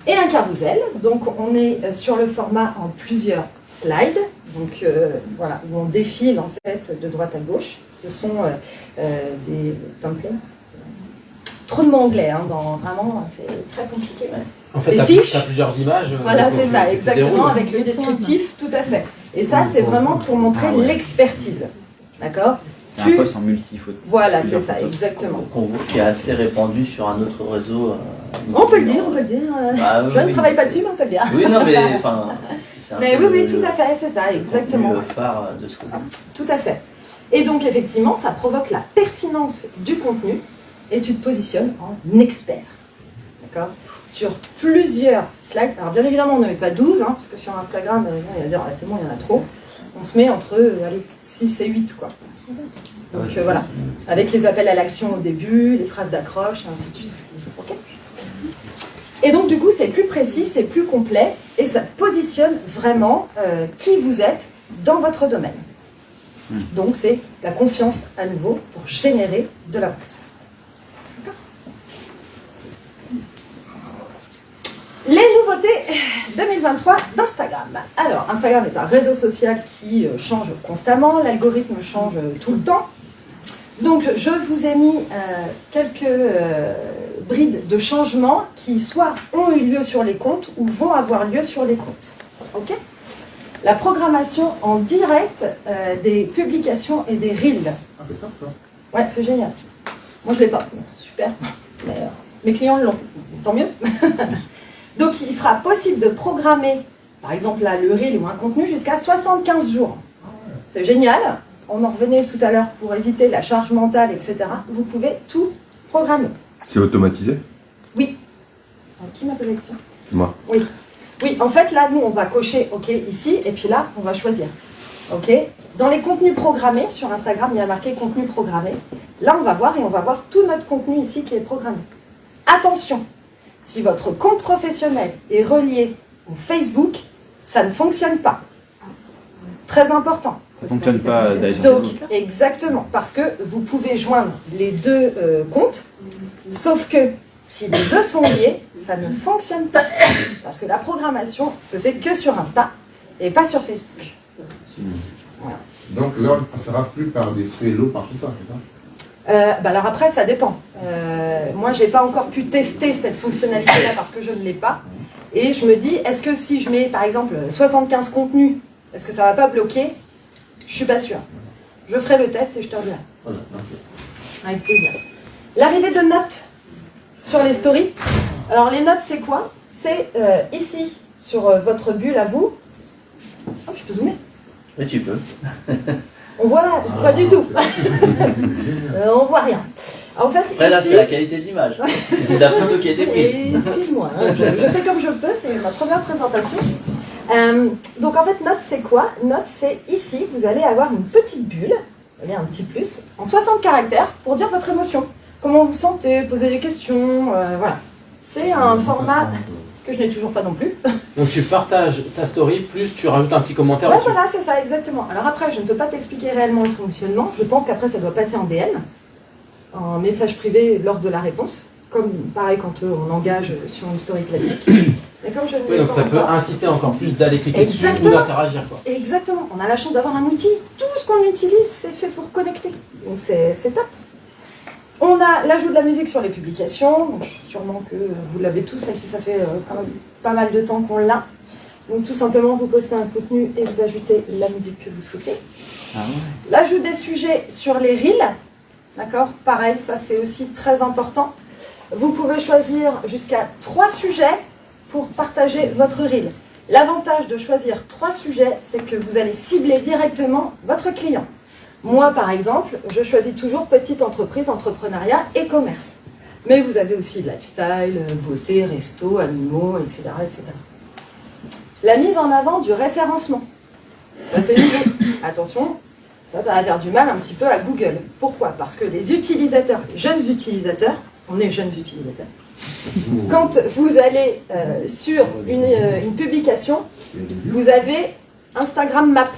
Et un carrousel, donc on est sur le format en plusieurs slides, donc voilà, où on défile en fait de droite à gauche. Ce sont des templates. Trop de mots anglais, hein, vraiment, c'est très compliqué. Ouais. En fait, des tu fiches. as plusieurs images. Voilà, c'est ça, exactement, déroules. avec le descriptif, tout à fait. Et ça, c'est vraiment pour montrer l'expertise. D'accord? C'est un post en multi-photo. Voilà, c'est ça, exactement. Qu'on voit qui est assez répandu sur un autre réseau. On peut le dire, on peut le dire. Bah, Je ne oui, travaille pas dessus, mais on peut le dire. Oui, non, mais enfin. C'est un Mais peu oui, tout à fait, c'est ça, exactement. le phare de ce côté. Tout à fait. Et donc, effectivement, ça provoque la pertinence du contenu et tu te positionnes en expert. d'accord, sur plusieurs slides. Alors bien évidemment, on ne met pas 12, hein, parce que sur Instagram, il va dire ah, c'est bon, il y en a trop. On se met entre 6 et 8, quoi. Donc voilà, avec les appels à l'action au début, les phrases d'accroche, et ainsi de suite. Okay. Et donc du coup, c'est plus précis, c'est plus complet, et ça positionne vraiment qui vous êtes dans votre domaine. Donc c'est la confiance à nouveau pour générer de la vente. Les nouveautés 2023 d'Instagram. Alors, Instagram est un réseau social qui change constamment, l'algorithme change tout le temps. Donc, je vous ai mis quelques brides de changements qui soit ont eu lieu sur les comptes ou vont avoir lieu sur les comptes. Ok ? La programmation en direct des publications et des reels. Ah, c'est top, ça. Ouais, c'est génial. Moi, je ne l'ai pas. Super. Mais, mes clients l'ont. Tant mieux. Donc, il sera possible de programmer, par exemple, là, le reel ou un contenu jusqu'à 75 jours. C'est génial. On en revenait tout à l'heure pour éviter la charge mentale, etc. Vous pouvez tout programmer. C'est automatisé? Oui. Alors, qui m'a posé la question? Moi. Oui. Oui, en fait, là, nous, on va cocher OK ici, et puis là, on va choisir. OK. Dans les contenus programmés, sur Instagram, il y a marqué contenu programmé. Là, on va voir, et on va voir tout notre contenu ici qui est programmé. Attention, si votre compte professionnel est relié au Facebook, ça ne fonctionne pas. Très important. Ça ne fonctionne pas d'ailleurs. Donc, exactement, parce que vous pouvez joindre les deux comptes, sauf que si les deux sont liés, ça ne fonctionne pas. Parce que la programmation se fait que sur Insta et pas sur Facebook. Voilà. Donc là, on ne passera plus par des Trello, par tout ça, c'est ça? Alors après, ça dépend. Moi, je n'ai pas encore pu tester cette fonctionnalité-là parce que je ne l'ai pas. Et je me dis, est-ce que si je mets, par exemple, 75 contenus, est-ce que ça ne va pas bloquer? Je ne suis pas sûre. Je ferai le test et je te redirai. Voilà, merci. Avec plaisir. L'arrivée de notes sur les stories. Alors, les notes, c'est quoi? C'est ici, sur votre bulle à vous. Oh, je peux zoomer? Oui, tu peux. On voit pas du tout. On voit rien. En fait, Après, là, ici, c'est la qualité de l'image. C'est la photo qui a été prise. et excuse-moi, hein, je fais comme je peux, c'est ma première présentation. Donc en fait, note c'est quoi? Note c'est ici, vous allez avoir une petite bulle, vous allez un petit plus, en 60 caractères pour dire votre émotion. Comment vous vous sentez, poser des questions, voilà. C'est un format que je n'ai toujours pas non plus. Donc tu partages ta story, plus tu rajoutes un petit commentaire Ouais, dessus. voilà, c'est ça, exactement. Alors après, je ne peux pas t'expliquer réellement le fonctionnement. Je pense qu'après, ça doit passer en DM, en message privé lors de la réponse, comme pareil quand on engage sur une story classique. Mais comme je ne Oui, l'ai donc pas ça peut encore- inciter encore plus d'aller cliquer dessus ou Exactement. d'interagir, quoi. Exactement, on a la chance d'avoir un outil. Tout ce qu'on utilise, c'est fait pour connecter. Donc c'est top. On a l'ajout de la musique sur les publications. Donc, sûrement que vous l'avez tous, celle-ci, ça fait quand même pas mal de temps qu'on l'a. Donc tout simplement, vous postez un contenu et vous ajoutez la musique que vous souhaitez. Ah ouais. L'ajout des sujets sur les reels. D'accord? Pareil, ça c'est aussi très important. Vous pouvez choisir jusqu'à 3 sujets pour partager votre reel. L'avantage de choisir 3 sujets, c'est que vous allez cibler directement votre client. Moi, par exemple, je choisis toujours petite entreprise, entrepreneuriat et commerce. Mais vous avez aussi lifestyle, beauté, resto, animaux, etc., etc. La mise en avant du référencement. Ça, c'est nouveau. Attention, ça va faire du mal un petit peu à Google. Pourquoi? Parce que les utilisateurs, les jeunes utilisateurs, on est jeunes utilisateurs, quand vous allez sur une publication, vous avez Instagram Map,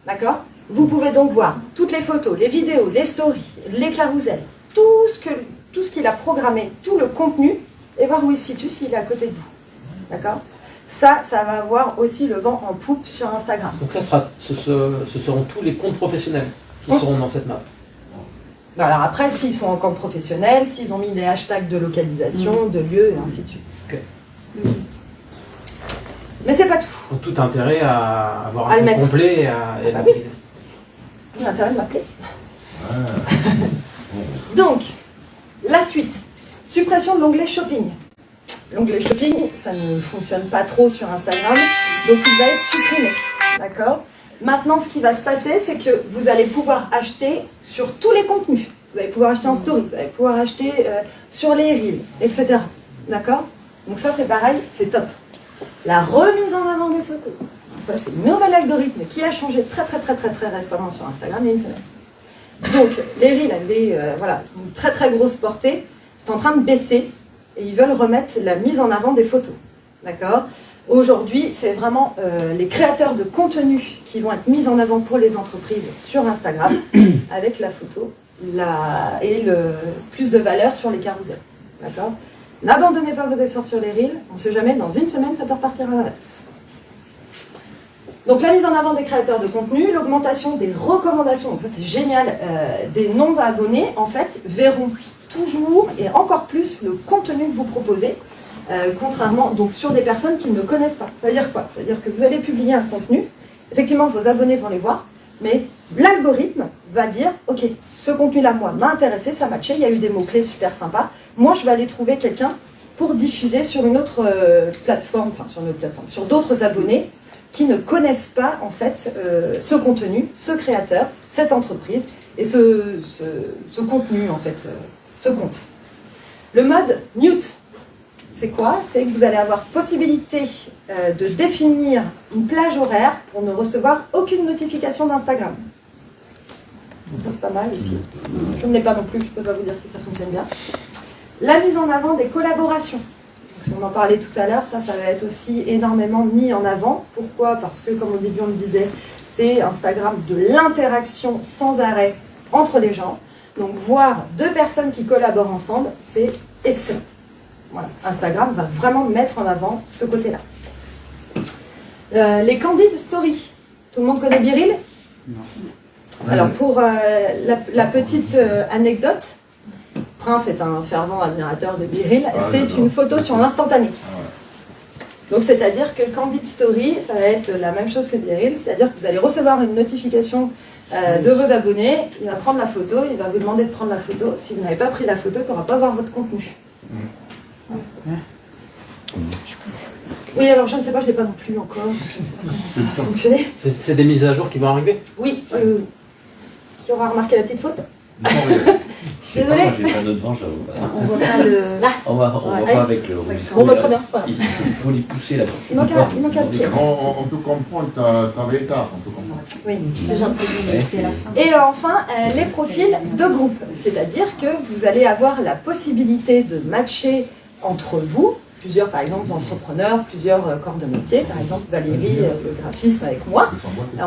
d'accord? Vous pouvez donc voir toutes les photos, les vidéos, les stories, les carousels, tout ce qu'il a programmé, tout le contenu, et voir où il se situe s'il est à côté de vous, d'accord? Ça va avoir aussi le vent en poupe sur Instagram. Donc ce seront tous les comptes professionnels qui seront dans cette map. Bah alors après, s'ils sont en compte professionnel, s'ils ont mis des hashtags de localisation, de lieu, et ainsi de suite. Ok. Mais c'est pas tout. Donc tout intérêt à avoir À un le compte mettre. complet et à bah oui. l'utiliser. J'ai intérêt de m'appeler. Donc, la suite. Suppression de l'onglet shopping. L'onglet shopping, ça ne fonctionne pas trop sur Instagram, donc il va être supprimé. D'accord? Maintenant, ce qui va se passer, c'est que vous allez pouvoir acheter sur tous les contenus. Vous allez pouvoir acheter en story, vous allez pouvoir acheter sur les reels, etc. D'accord? Donc ça, c'est pareil, c'est top. La remise en avant des photos. Ça, c'est le nouvel algorithme qui a changé très récemment sur Instagram il y a une semaine. Donc, les Reels avaient une très grosse portée. C'est en train de baisser et ils veulent remettre la mise en avant des photos. D'accord? Aujourd'hui, c'est vraiment les créateurs de contenu qui vont être mis en avant pour les entreprises sur Instagram avec la photo et le plus de valeur sur les carousels. D'accord? N'abandonnez pas vos efforts sur les Reels. On ne sait jamais, dans une semaine, ça peut repartir à l'inverse. Donc la mise en avant des créateurs de contenu, l'augmentation des recommandations, donc ça c'est génial, des non-abonnés en fait verront toujours et encore plus le contenu que vous proposez, contrairement donc sur des personnes qui ne connaissent pas. Ça veut dire quoi? Ça veut dire que vous allez publier un contenu, effectivement vos abonnés vont les voir, mais l'algorithme va dire ok, ce contenu-là moi m'a intéressé, ça matchait, il y a eu des mots-clés super sympas, moi je vais aller trouver quelqu'un pour diffuser sur une autre plateforme, enfin sur une autre plateforme, sur d'autres abonnés qui ne connaissent pas en fait ce contenu, ce créateur, cette entreprise et ce contenu en fait, ce compte. Le mode mute, c'est quoi? C'est que vous allez avoir possibilité de définir une plage horaire pour ne recevoir aucune notification d'Instagram. Ça c'est pas mal ici. Je ne l'ai pas non plus, je ne peux pas vous dire si ça fonctionne bien. La mise en avant des collaborations. On en parlait tout à l'heure, ça va être aussi énormément mis en avant. Pourquoi? Parce que, comme au début on le disait, c'est Instagram de l'interaction sans arrêt entre les gens. Donc voir deux personnes qui collaborent ensemble, c'est excellent. Voilà. Instagram va vraiment mettre en avant ce côté-là. Les Candid Stories. Tout le monde connaît BeReal? Non. Alors pour la petite anecdote, Prince est un fervent admirateur de BeReal, c'est une photo sur l'instantané. Donc c'est-à-dire que Candid Story, ça va être la même chose que BeReal, c'est-à-dire que vous allez recevoir une notification de vos abonnés, il va prendre la photo, il va vous demander de prendre la photo. Si vous n'avez pas pris la photo, il ne pourra pas voir votre contenu. Oui, alors je ne sais pas, je ne l'ai pas non plus encore, je ne sais pas comment ça va fonctionner. C'est des mises à jour qui vont arriver? Oui. Qui aura remarqué la petite faute? Non, je sais pas, moi j'ai pas de devant, j'avoue. On voit pas le... Là. On va pas avec le Rubisco. On voit très bien. Voilà. Il faut les pousser là. Il manque un pièce. On peut comprendre, tu as travaillé tard, on peut comprendre. Oui, déjà c'est la fin. Et enfin, les profils de groupe. C'est-à-dire que vous allez avoir la possibilité de matcher entre vous, plusieurs par exemple entrepreneurs, plusieurs corps de métier, par exemple Valérie, le graphisme avec moi.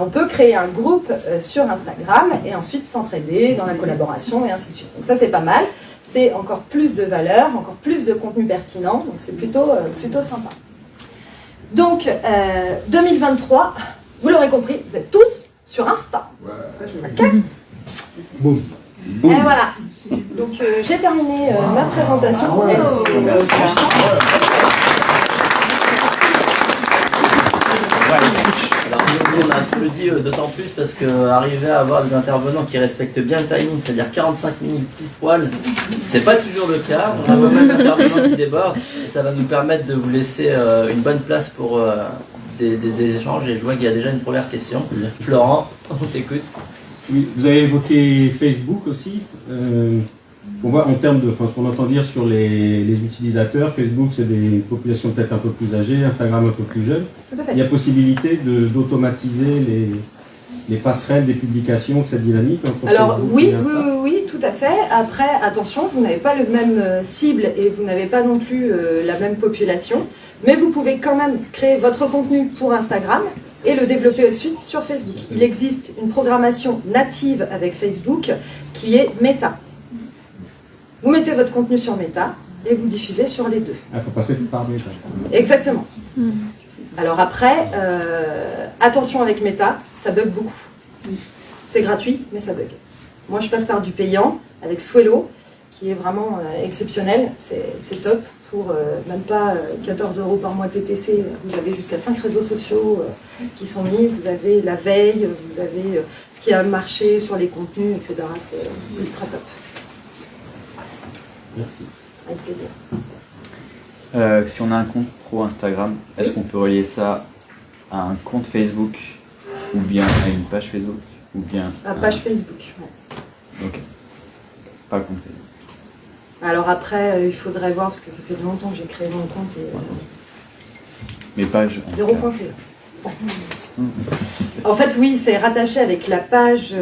On peut créer un groupe sur Instagram et ensuite s'entraider dans la collaboration et ainsi de suite. Donc ça c'est pas mal, c'est encore plus de valeur, encore plus de contenu pertinent, donc c'est plutôt sympa. Donc 2023, vous l'aurez compris, vous êtes tous sur Insta. Ok. Boum. Et voilà. Donc j'ai terminé ma présentation. Alors nous, on a applaudi d'autant plus parce qu'arriver à avoir des intervenants qui respectent bien le timing, c'est-à-dire 45 minutes pile poil, c'est pas toujours le cas. On a pas mal d'intervenants qui débordent et ça va nous permettre de vous laisser une bonne place pour des échanges. Et je vois qu'il y a déjà une première question. Florent, on t'écoute. Oui, vous avez évoqué Facebook aussi. On voit en termes de, ce qu'on entend dire sur les utilisateurs, Facebook c'est des populations peut-être un peu plus âgées, Instagram un peu plus jeunes. Tout à fait. Il y a possibilité d'automatiser les passerelles des publications, cette dynamique entre Alors Facebook oui, et Insta. oui, tout à fait. Après, attention, vous n'avez pas le même cible et vous n'avez pas non plus la même population, mais vous pouvez quand même créer votre contenu pour Instagram et le développer ensuite sur Facebook. Il existe une programmation native avec Facebook qui est Meta. Vous mettez votre contenu sur Meta et vous diffusez sur les deux. Il faut passer par Meta. Exactement. Alors après, attention avec Meta, ça bug beaucoup. C'est gratuit, mais ça bug. Moi, je passe par du payant avec Swello, qui est vraiment exceptionnel. C'est top. Pour même pas 14 € par mois TTC, vous avez jusqu'à 5 réseaux sociaux qui sont mis. Vous avez la veille, vous avez ce qui a marché sur les contenus, etc. C'est ultra top. Merci. Avec plaisir. Si on a un compte pro Instagram, est-ce qu'on peut relier ça à un compte Facebook ou bien à une page Facebook ou bien À page Facebook. Ouais. Ok. Pas le compte Facebook. Alors après, il faudrait voir, parce que ça fait longtemps que j'ai créé mon compte et Mes pages. zéro compté. En fait, oui, c'est rattaché avec la page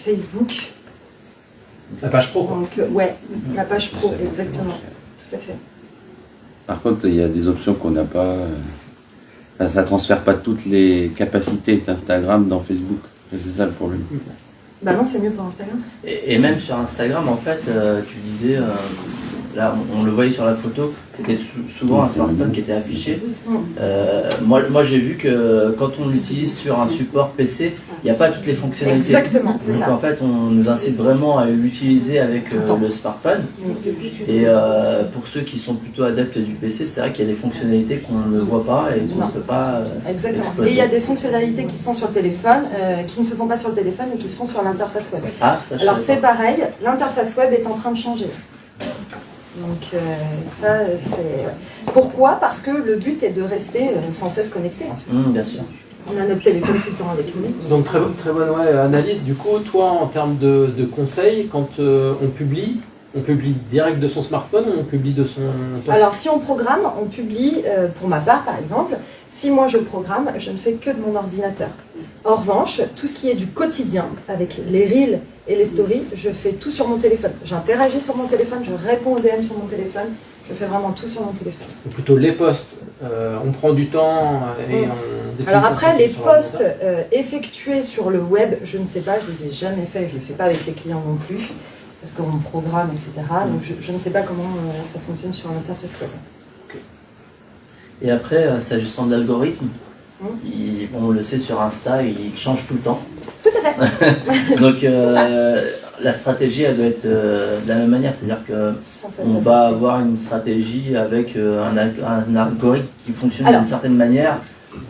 Facebook. La page pro, quoi. Donc, ouais, la page pro, exactement. Tout à fait. Par contre, il y a des options qu'on n'a pas. Enfin, ça ne transfère pas toutes les capacités d'Instagram dans Facebook. C'est ça le problème. Bah non, c'est mieux pour Instagram. Et même sur Instagram, en fait, tu disais, là, on le voyait sur la photo, c'était souvent un smartphone qui était affiché. Moi, j'ai vu que quand on l'utilise sur un support PC, il n'y a pas toutes les fonctionnalités. Exactement, c'est Donc ça. en fait, on nous incite vraiment à l'utiliser avec le smartphone. Et pour ceux qui sont plutôt adeptes du PC, c'est vrai qu'il y a des fonctionnalités qu'on ne voit pas et qu'on ne peut pas Exactement. exploiter. Et il y a des fonctionnalités qui se font sur le téléphone, qui ne se font pas sur le téléphone, mais qui se font sur l'interface web. Ah, ça, je Alors savais c'est pas. pareil, l'interface web est en train de changer. Donc ça, c'est... Pourquoi? Parce que le but est de rester sans cesse connecté, en fait. Bien sûr. On a notre téléphone tout le temps avec nous. Donc très bonne analyse. Du coup, toi, en termes de conseils, quand on publie direct de son smartphone ou on publie de son poste? Alors si on programme, on publie, pour ma part par exemple, si moi je programme, je ne fais que de mon ordinateur. En revanche, tout ce qui est du quotidien, avec les reels et les stories, je fais tout sur mon téléphone. J'interagis sur mon téléphone, je réponds aux DM sur mon téléphone, je fais vraiment tout sur mon téléphone. Ou plutôt les posts, on prend du temps et on définit. Alors sa après, stratégie les sur posts l'ordinateur. effectués sur le web, je ne sais pas, je ne les ai jamais faits, je ne les fais pas avec les clients non plus, parce qu'on programme, etc. Donc je ne sais pas comment ça fonctionne sur l'interface web. Et après, s'agissant de l'algorithme, on le sait sur Insta, il change tout le temps. Tout à fait. Donc la stratégie, elle doit être de la même manière, c'est-à-dire que on va avoir une stratégie avec un algorithme qui fonctionne d'une certaine manière,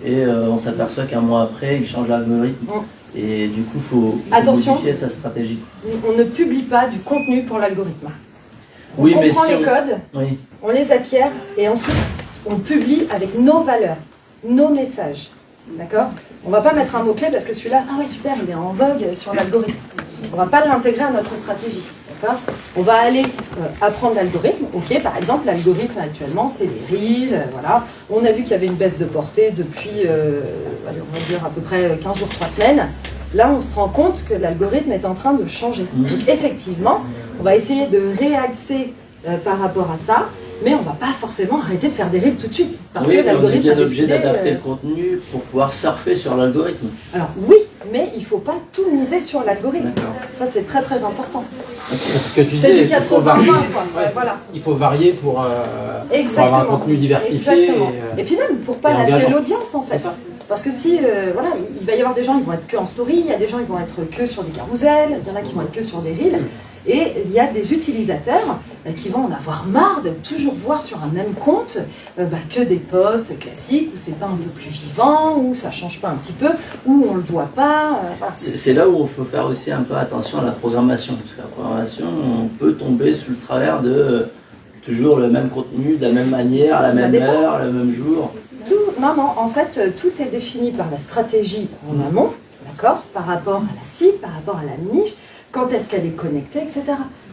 et on s'aperçoit qu'un mois après, il change l'algorithme. Et du coup, il faut modifier sa stratégie. On ne publie pas du contenu pour l'algorithme. On Oui, mais comprend si les codes, oui. on les acquiert et ensuite on publie avec nos valeurs, nos messages. D'accord? On ne va pas mettre un mot-clé parce que celui-là, ah ouais super, il est en vogue sur l'algorithme. On ne va pas l'intégrer à notre stratégie. D'accord? On va aller apprendre l'algorithme. Ok, par exemple, l'algorithme actuellement, c'est les reels. Voilà. On a vu qu'il y avait une baisse de portée depuis, on va dire à peu près 15 jours, 3 semaines. Là, on se rend compte que l'algorithme est en train de changer. Donc effectivement, on va essayer de réaxer par rapport à ça, mais on ne va pas forcément arrêter de faire des reels tout de suite. Parce que Oui, mais on est l'algorithme bien a obligé décidé, d'adapter le contenu pour pouvoir surfer sur l'algorithme. Alors oui, mais il ne faut pas tout miser sur l'algorithme. Ça, c'est très très important. Ce que tu C'est disais, du il faut 80-20, varier. quoi. Ouais, voilà. Il faut varier pour avoir un contenu diversifié. Exactement. Et puis même pour pas et lasser engageant. l'audience en fait. C'est ça. Parce que si, voilà, il va y avoir des gens qui vont être que en story, il y a des gens qui vont être que sur des carousels, il y en a qui vont être que sur des reels. Et il y a des utilisateurs qui vont en avoir marre de toujours voir sur un même compte que des posts classiques où c'est pas un peu plus vivant, où ça change pas un petit peu, où on le voit pas. Voilà. C'est là où il faut faire aussi un peu attention à la programmation. Parce que la programmation, on peut tomber sous le travers de toujours le même contenu, de la même manière, à la même heure, le même jour. Non, en fait, tout est défini par la stratégie en amont, d'accord, par rapport à la cible, par rapport à la niche, quand est-ce qu'elle est connectée, etc.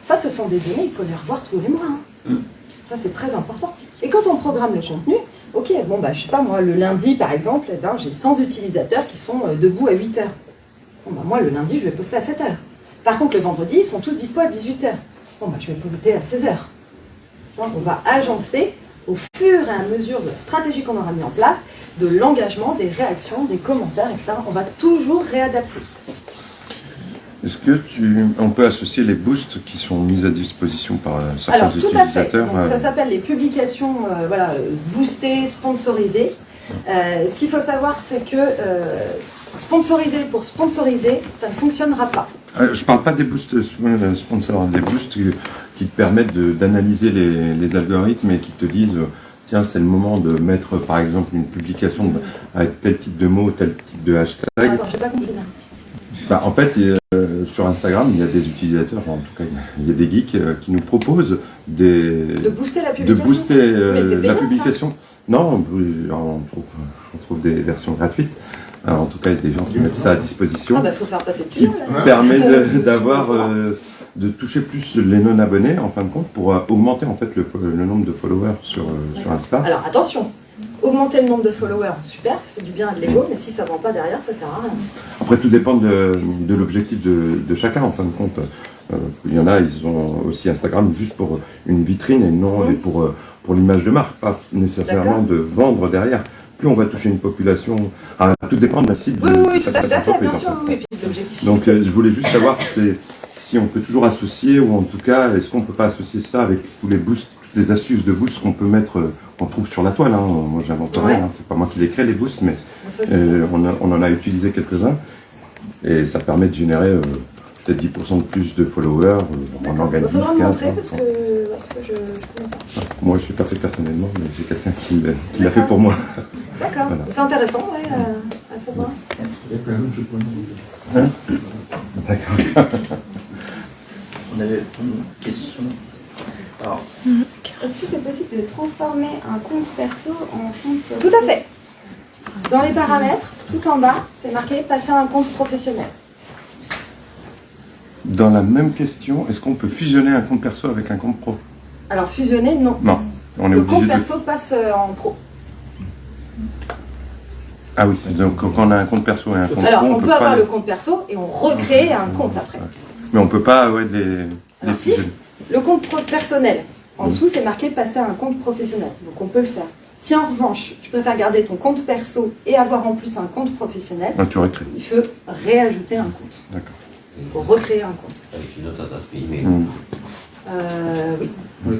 Ça, ce sont des données, il faut les revoir tous les mois. Ça, c'est très important. Et quand on programme le contenu, ok, bon, je sais pas, moi, le lundi, par exemple, j'ai 100 utilisateurs qui sont debout à 8 heures. Bon, moi, le lundi, je vais poster à 7 heures. Par contre, le vendredi, ils sont tous dispo à 18 heures. Bon, je vais poster à 16 heures. Donc, on va agencer au fur et à mesure de la stratégie qu'on aura mis en place, de l'engagement, des réactions, des commentaires, etc. On va toujours réadapter. Est-ce que on peut associer les boosts qui sont mis à disposition par certains Alors, tout à fait. utilisateurs? Donc, ça s'appelle les publications boostées, sponsorisées. Ce qu'il faut savoir, c'est que sponsoriser pour sponsoriser, ça ne fonctionnera pas. Je ne parle pas des boosts sponsors, des boosts qui te permettent d'analyser les algorithmes et qui te disent tiens, c'est le moment de mettre par exemple une publication avec tel type de mots, tel type de hashtag. Attends, j'ai pas compris là. En fait, sur Instagram, il y a des utilisateurs, en tout cas, il y a des geeks qui nous proposent de booster la publication. De booster Mais c'est la payant, publication. Non, on trouve des versions gratuites. Alors, en tout cas, il y a des gens qui mettent ça à disposition. Ah bah faut faire passer le Qui tuyau là. permet de toucher plus les non-abonnés, en fin de compte, pour augmenter en fait le nombre de followers sur Insta. Alors attention, augmenter le nombre de followers, super, ça fait du bien à de l'ego, mais si ça ne vend pas derrière, ça sert à rien. Après, tout dépend de l'objectif de chacun, en fin de compte. Il y en a, ils ont aussi Instagram juste pour une vitrine et non pour l'image de marque, pas nécessairement de vendre derrière. Plus on va toucher une population, tout dépend de la cible. Oui, tout à fait, bien sûr, oui, et puis de l'objectif. Donc je voulais juste savoir si on peut toujours associer, ou en tout cas, est-ce qu'on peut pas associer ça avec tous les boosts, toutes les astuces de boost qu'on peut mettre, qu'on trouve sur la toile. Hein. Moi, j'invente rien, hein. C'est pas moi qui les crée les boosts, mais on en a utilisé quelques-uns, et ça permet de générer peut-être 10% de plus de followers, en organise 15%. Il faudra me montrer parce que je connais pas. Moi, je ne l'ai pas fait personnellement, mais j'ai quelqu'un qui l'a fait pour moi. D'accord, voilà. C'est intéressant à savoir. Il y a plein d'autres choses pour nous. D'accord. On avait une question. Alors, est-ce que c'est possible de transformer un compte perso en compte... Tout à fait. Dans les paramètres, tout en bas, c'est marqué passer à un compte professionnel. Dans la même question, est-ce qu'on peut fusionner un compte perso avec un compte pro? Alors fusionner, non. Non, on est le obligé compte perso passe en pro. Ah oui, donc quand on a un compte perso et un compte alors, pro, on peut avoir le compte perso et on recrée un compte après. Mais on peut pas Alors si, le compte personnel, en dessous c'est marqué passer à un compte professionnel, donc on peut le faire. Si en revanche, tu préfères garder ton compte perso et avoir en plus un compte professionnel, tu recrées. Il faut réajouter un compte. D'accord. Il faut recréer un compte. Avec une autre adresse email. Oui.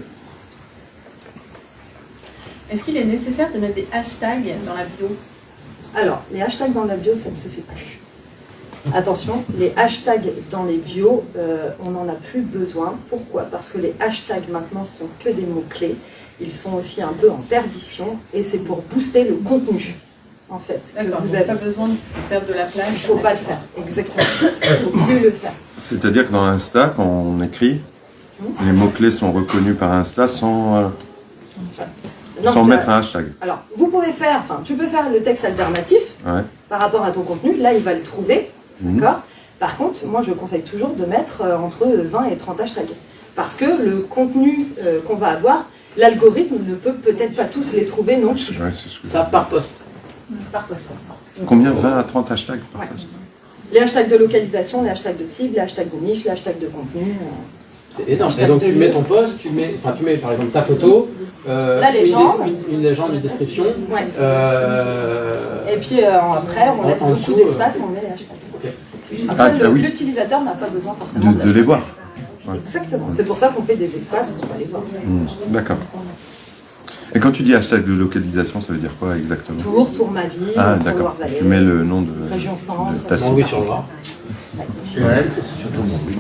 Est-ce qu'il est nécessaire de mettre des hashtags dans la bio? Alors, les hashtags dans la bio, ça ne se fait plus. Attention, les hashtags dans les bios, on n'en a plus besoin. Pourquoi? Parce que les hashtags maintenant sont que des mots-clés. Ils sont aussi un peu en perdition et c'est pour booster le contenu, en fait. D'accord, vous n'avez pas besoin de perdre de la place. Il ne faut pas le faire, exactement. Il ne faut plus le faire. C'est-à-dire que dans Insta, quand on écrit, les mots-clés sont reconnus par Insta sans mettre un hashtag. Alors, vous pouvez faire, tu peux faire le texte alternatif par rapport à ton contenu. Là, il va le trouver, d'accord? Par contre, moi, je conseille toujours de mettre entre 20 et 30 hashtags. Parce que le contenu qu'on va avoir, l'algorithme ne peut peut-être pas tous les trouver non plus. Ça par poste. Par poste. Combien? 20 à 30 hashtags par poste? Les hashtags de localisation, les hashtags de cible, les hashtags de niche, les hashtags de contenu. C'est énorme. Et donc tu mets ton post, tu mets par exemple ta photo, la légende, une légende, une description. Ouais. Et puis après, on laisse beaucoup d'espace et on met les hashtags. Après, l'utilisateur n'a pas besoin forcément de les voir. Exactement. C'est pour ça qu'on fait des espaces pour aller voir. D'accord. Et quand tu dis hashtag de localisation, ça veut dire quoi exactement? Tour ma ville, Tour Loire-Vallée. Tu mets le nom de région centre, de ta cible. Oui, sur Loire. Surtout mon oui.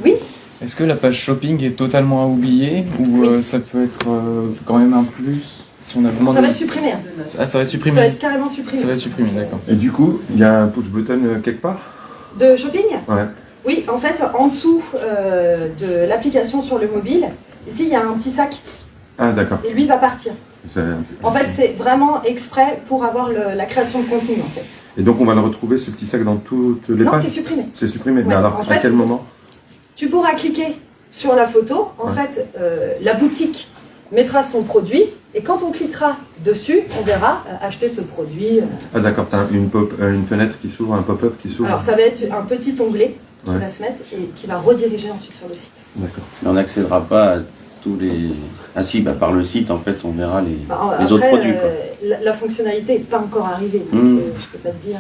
Oui. Est-ce que la page shopping est totalement à oublier ou ça peut être quand même un plus si on a vraiment ça va être supprimé. Ça va être supprimé. Ça va être carrément supprimé. Ça va être supprimé, d'accord. Et du coup, il y a un push button quelque part? De shopping? Ouais. Oui, en fait, en dessous de l'application sur le mobile, ici, il y a un petit sac. Ah, d'accord. Et lui va partir. En fait, c'est vraiment exprès pour avoir la création de contenu, en fait. Et donc, on va le retrouver, ce petit sac, dans toutes les pages? Non, c'est supprimé. C'est supprimé. Ouais. Mais alors, en fait, à quel moment? Tu pourras cliquer sur la photo. En fait, la boutique mettra son produit. Et quand on cliquera dessus, on verra acheter ce produit. Ah, d'accord. Tu as une fenêtre qui s'ouvre, un pop-up qui s'ouvre. Alors, ça va être un petit onglet qui va se mettre et qui va rediriger ensuite sur le site. D'accord. Mais on n'accédera pas à tous les... Ah si, par le site, en fait, on verra les après, autres produits. Quoi. La fonctionnalité n'est pas encore arrivée. Donc, je peux pas te dire...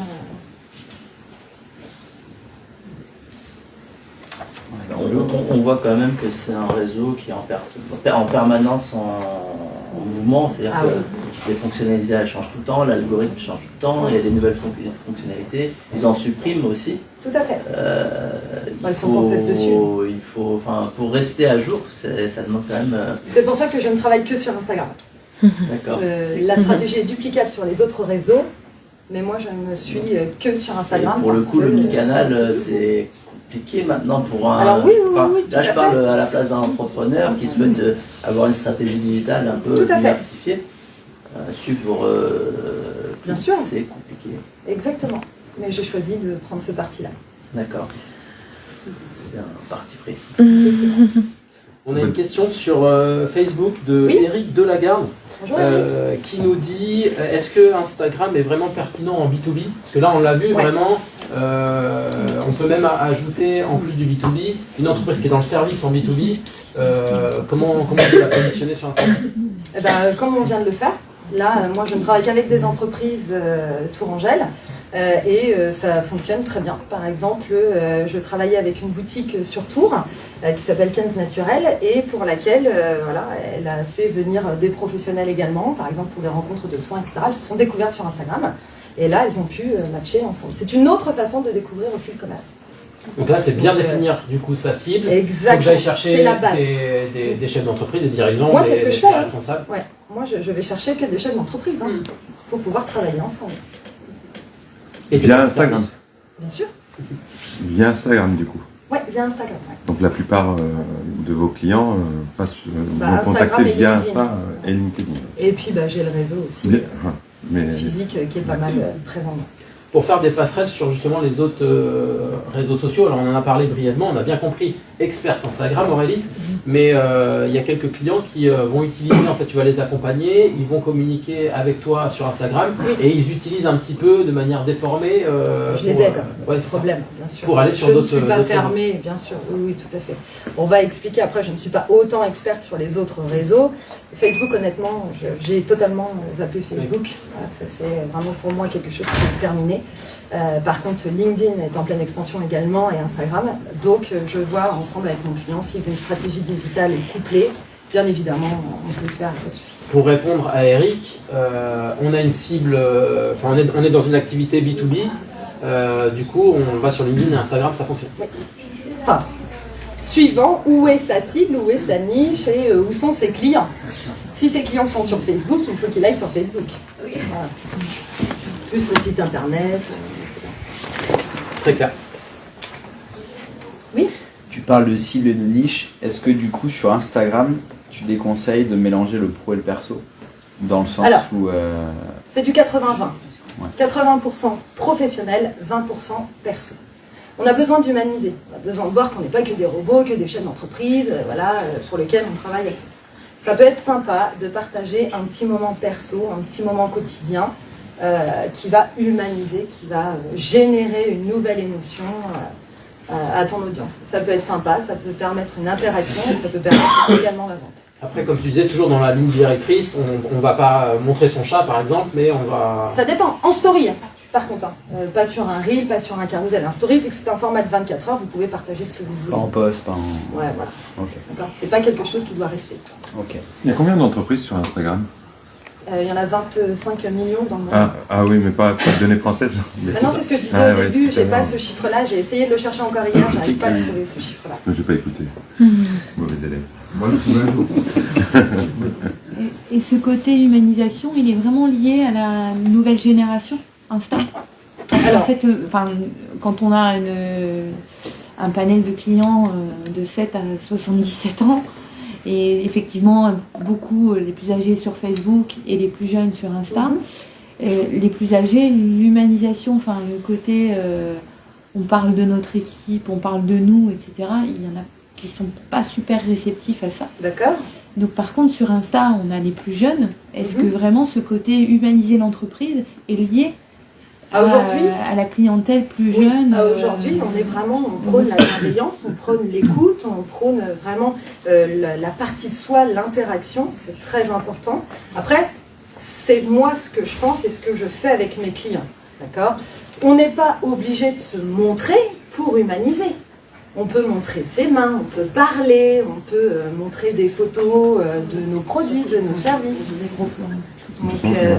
On voit quand même que c'est un réseau qui est en permanence en mouvement, c'est-à-dire que les fonctionnalités elles changent tout le temps, l'algorithme change tout le temps, il y a des nouvelles fonctionnalités, ils en suppriment aussi. Tout à fait. Ils sont sans cesse dessus. Il faut, pour rester à jour, ça demande quand même... C'est pour ça que je ne travaille que sur Instagram. D'accord. La stratégie est duplicable sur les autres réseaux, mais moi je ne suis que sur Instagram. Et pour le coup, l'omnicanal, c'est compliqué maintenant pour un... Alors oui, là, je parle à la place d'un entrepreneur qui souhaite avoir une stratégie digitale un peu diversifiée. suivre. Bien sûr. C'est compliqué. Exactement. Mais j'ai choisi de prendre ce parti-là. D'accord. C'est un parti pris. On a une question sur Facebook de Eric Delagarde qui nous dit est-ce que Instagram est vraiment pertinent en B2B? Parce que là on l'a vu vraiment, on peut même ajouter en plus du B2B une entreprise qui est dans le service en B2B. Comment on peut la positionner sur Instagram? Comme on vient de le faire. Là, moi je ne travaille qu'avec des entreprises Tourangelle. Et ça fonctionne très bien. Par exemple, je travaillais avec une boutique sur Tours qui s'appelle Ken's Naturel et pour laquelle elle a fait venir des professionnels également, par exemple pour des rencontres de soins, etc. Elles se sont découvertes sur Instagram et là, elles ont pu matcher ensemble. C'est une autre façon de découvrir aussi le commerce. Donc là, c'est bien définir du coup sa cible. Exactement. Faut que j'aille chercher la base. Des chefs d'entreprise, des dirigeants, moi, c'est ce que je fais, responsables. Ouais. Moi, je vais chercher que des chefs d'entreprise pour pouvoir travailler ensemble. Et via Instagram. Bien sûr. Via Instagram du coup. Oui, via Instagram. Ouais. Donc la plupart de vos clients vont contacter via Insta et LinkedIn. Et puis j'ai le réseau aussi physique qui est pas mal présent. Pour faire des passerelles sur justement les autres réseaux sociaux, alors on en a parlé brièvement, on a bien compris experte Instagram Aurélie, mais il y a quelques clients qui vont utiliser, en fait tu vas les accompagner, ils vont communiquer avec toi sur Instagram et ils utilisent un petit peu de manière déformée. Je les aide, problème, bien sûr. Pour aller sur d'autres. Je ne suis pas fermée, bien sûr, oui, tout à fait. On va expliquer après, je ne suis pas autant experte sur les autres réseaux. Facebook, honnêtement, j'ai totalement zappé Facebook. Voilà, ça c'est vraiment pour moi quelque chose qui est terminé. Par contre, LinkedIn est en pleine expansion également et Instagram. Donc, je vois ensemble avec mon client s'il veut une stratégie digitale couplée. Bien évidemment, on peut le faire, pas de souci. Pour répondre à Eric, on a une cible, on est dans une activité B2B. Du coup, on va sur LinkedIn et Instagram, ça fonctionne. Oui. Enfin, suivant où est sa cible, où est sa niche et où sont ses clients. Si ses clients sont sur Facebook, il faut qu'il aille sur Facebook. Voilà. Plus le site internet. Très clair. Oui. Tu parles de cible et de niche. Est-ce que du coup sur Instagram, tu déconseilles de mélanger le pro et le perso? Dans le sens où... C'est du 80-20. Ouais. 80% professionnel, 20% perso. On a besoin d'humaniser. On a besoin de voir qu'on n'est pas que des robots, que des chefs d'entreprise, pour lesquels on travaille. Ça peut être sympa de partager un petit moment perso, un petit moment quotidien qui va humaniser, qui va générer une nouvelle émotion à ton audience. Ça peut être sympa, ça peut permettre une interaction et ça peut permettre également la vente. Après, comme tu disais, toujours dans la ligne directrice, on ne va pas montrer son chat par exemple, mais on va... Ça dépend, en story par contre, pas sur un reel, pas sur un carousel. Un story, vu que c'est un format de 24 heures, vous pouvez partager ce que vous voulez. Pas en post, pas en... Ouais, voilà. Okay. D'accord. C'est pas quelque chose qui doit rester. Ok. Il y a combien d'entreprises sur Instagram? Il y en a 25 millions dans le monde. Ah oui, mais pas de données françaises. Non, c'est ce que je disais au début, j'ai pas ce chiffre-là, j'ai essayé de le chercher encore hier, j'arrive pas à le trouver ce chiffre-là. Je n'ai pas écouté. Mauvais élève. Moi, je trouve un jour. Et ce côté humanisation, il est vraiment lié à la nouvelle génération Insta. Alors, en fait, quand on a un panel de clients de 7 à 77 ans, et effectivement, beaucoup les plus âgés sur Facebook et les plus jeunes sur Insta, les plus âgés, l'humanisation, le côté on parle de notre équipe, on parle de nous, etc., il y en a qui ne sont pas super réceptifs à ça. D'accord. Donc par contre, sur Insta, on a les plus jeunes. Est-ce que vraiment ce côté humaniser l'entreprise est lié à la clientèle plus jeune? Aujourd'hui, on prône la bienveillance, on prône l'écoute, on prône vraiment la partie de soi, l'interaction, c'est très important. Après, c'est moi ce que je pense et ce que je fais avec mes clients. D'accord ? On n'est pas obligé de se montrer pour humaniser. On peut montrer ses mains, on peut parler, on peut montrer des photos de nos produits, de nos services. Donc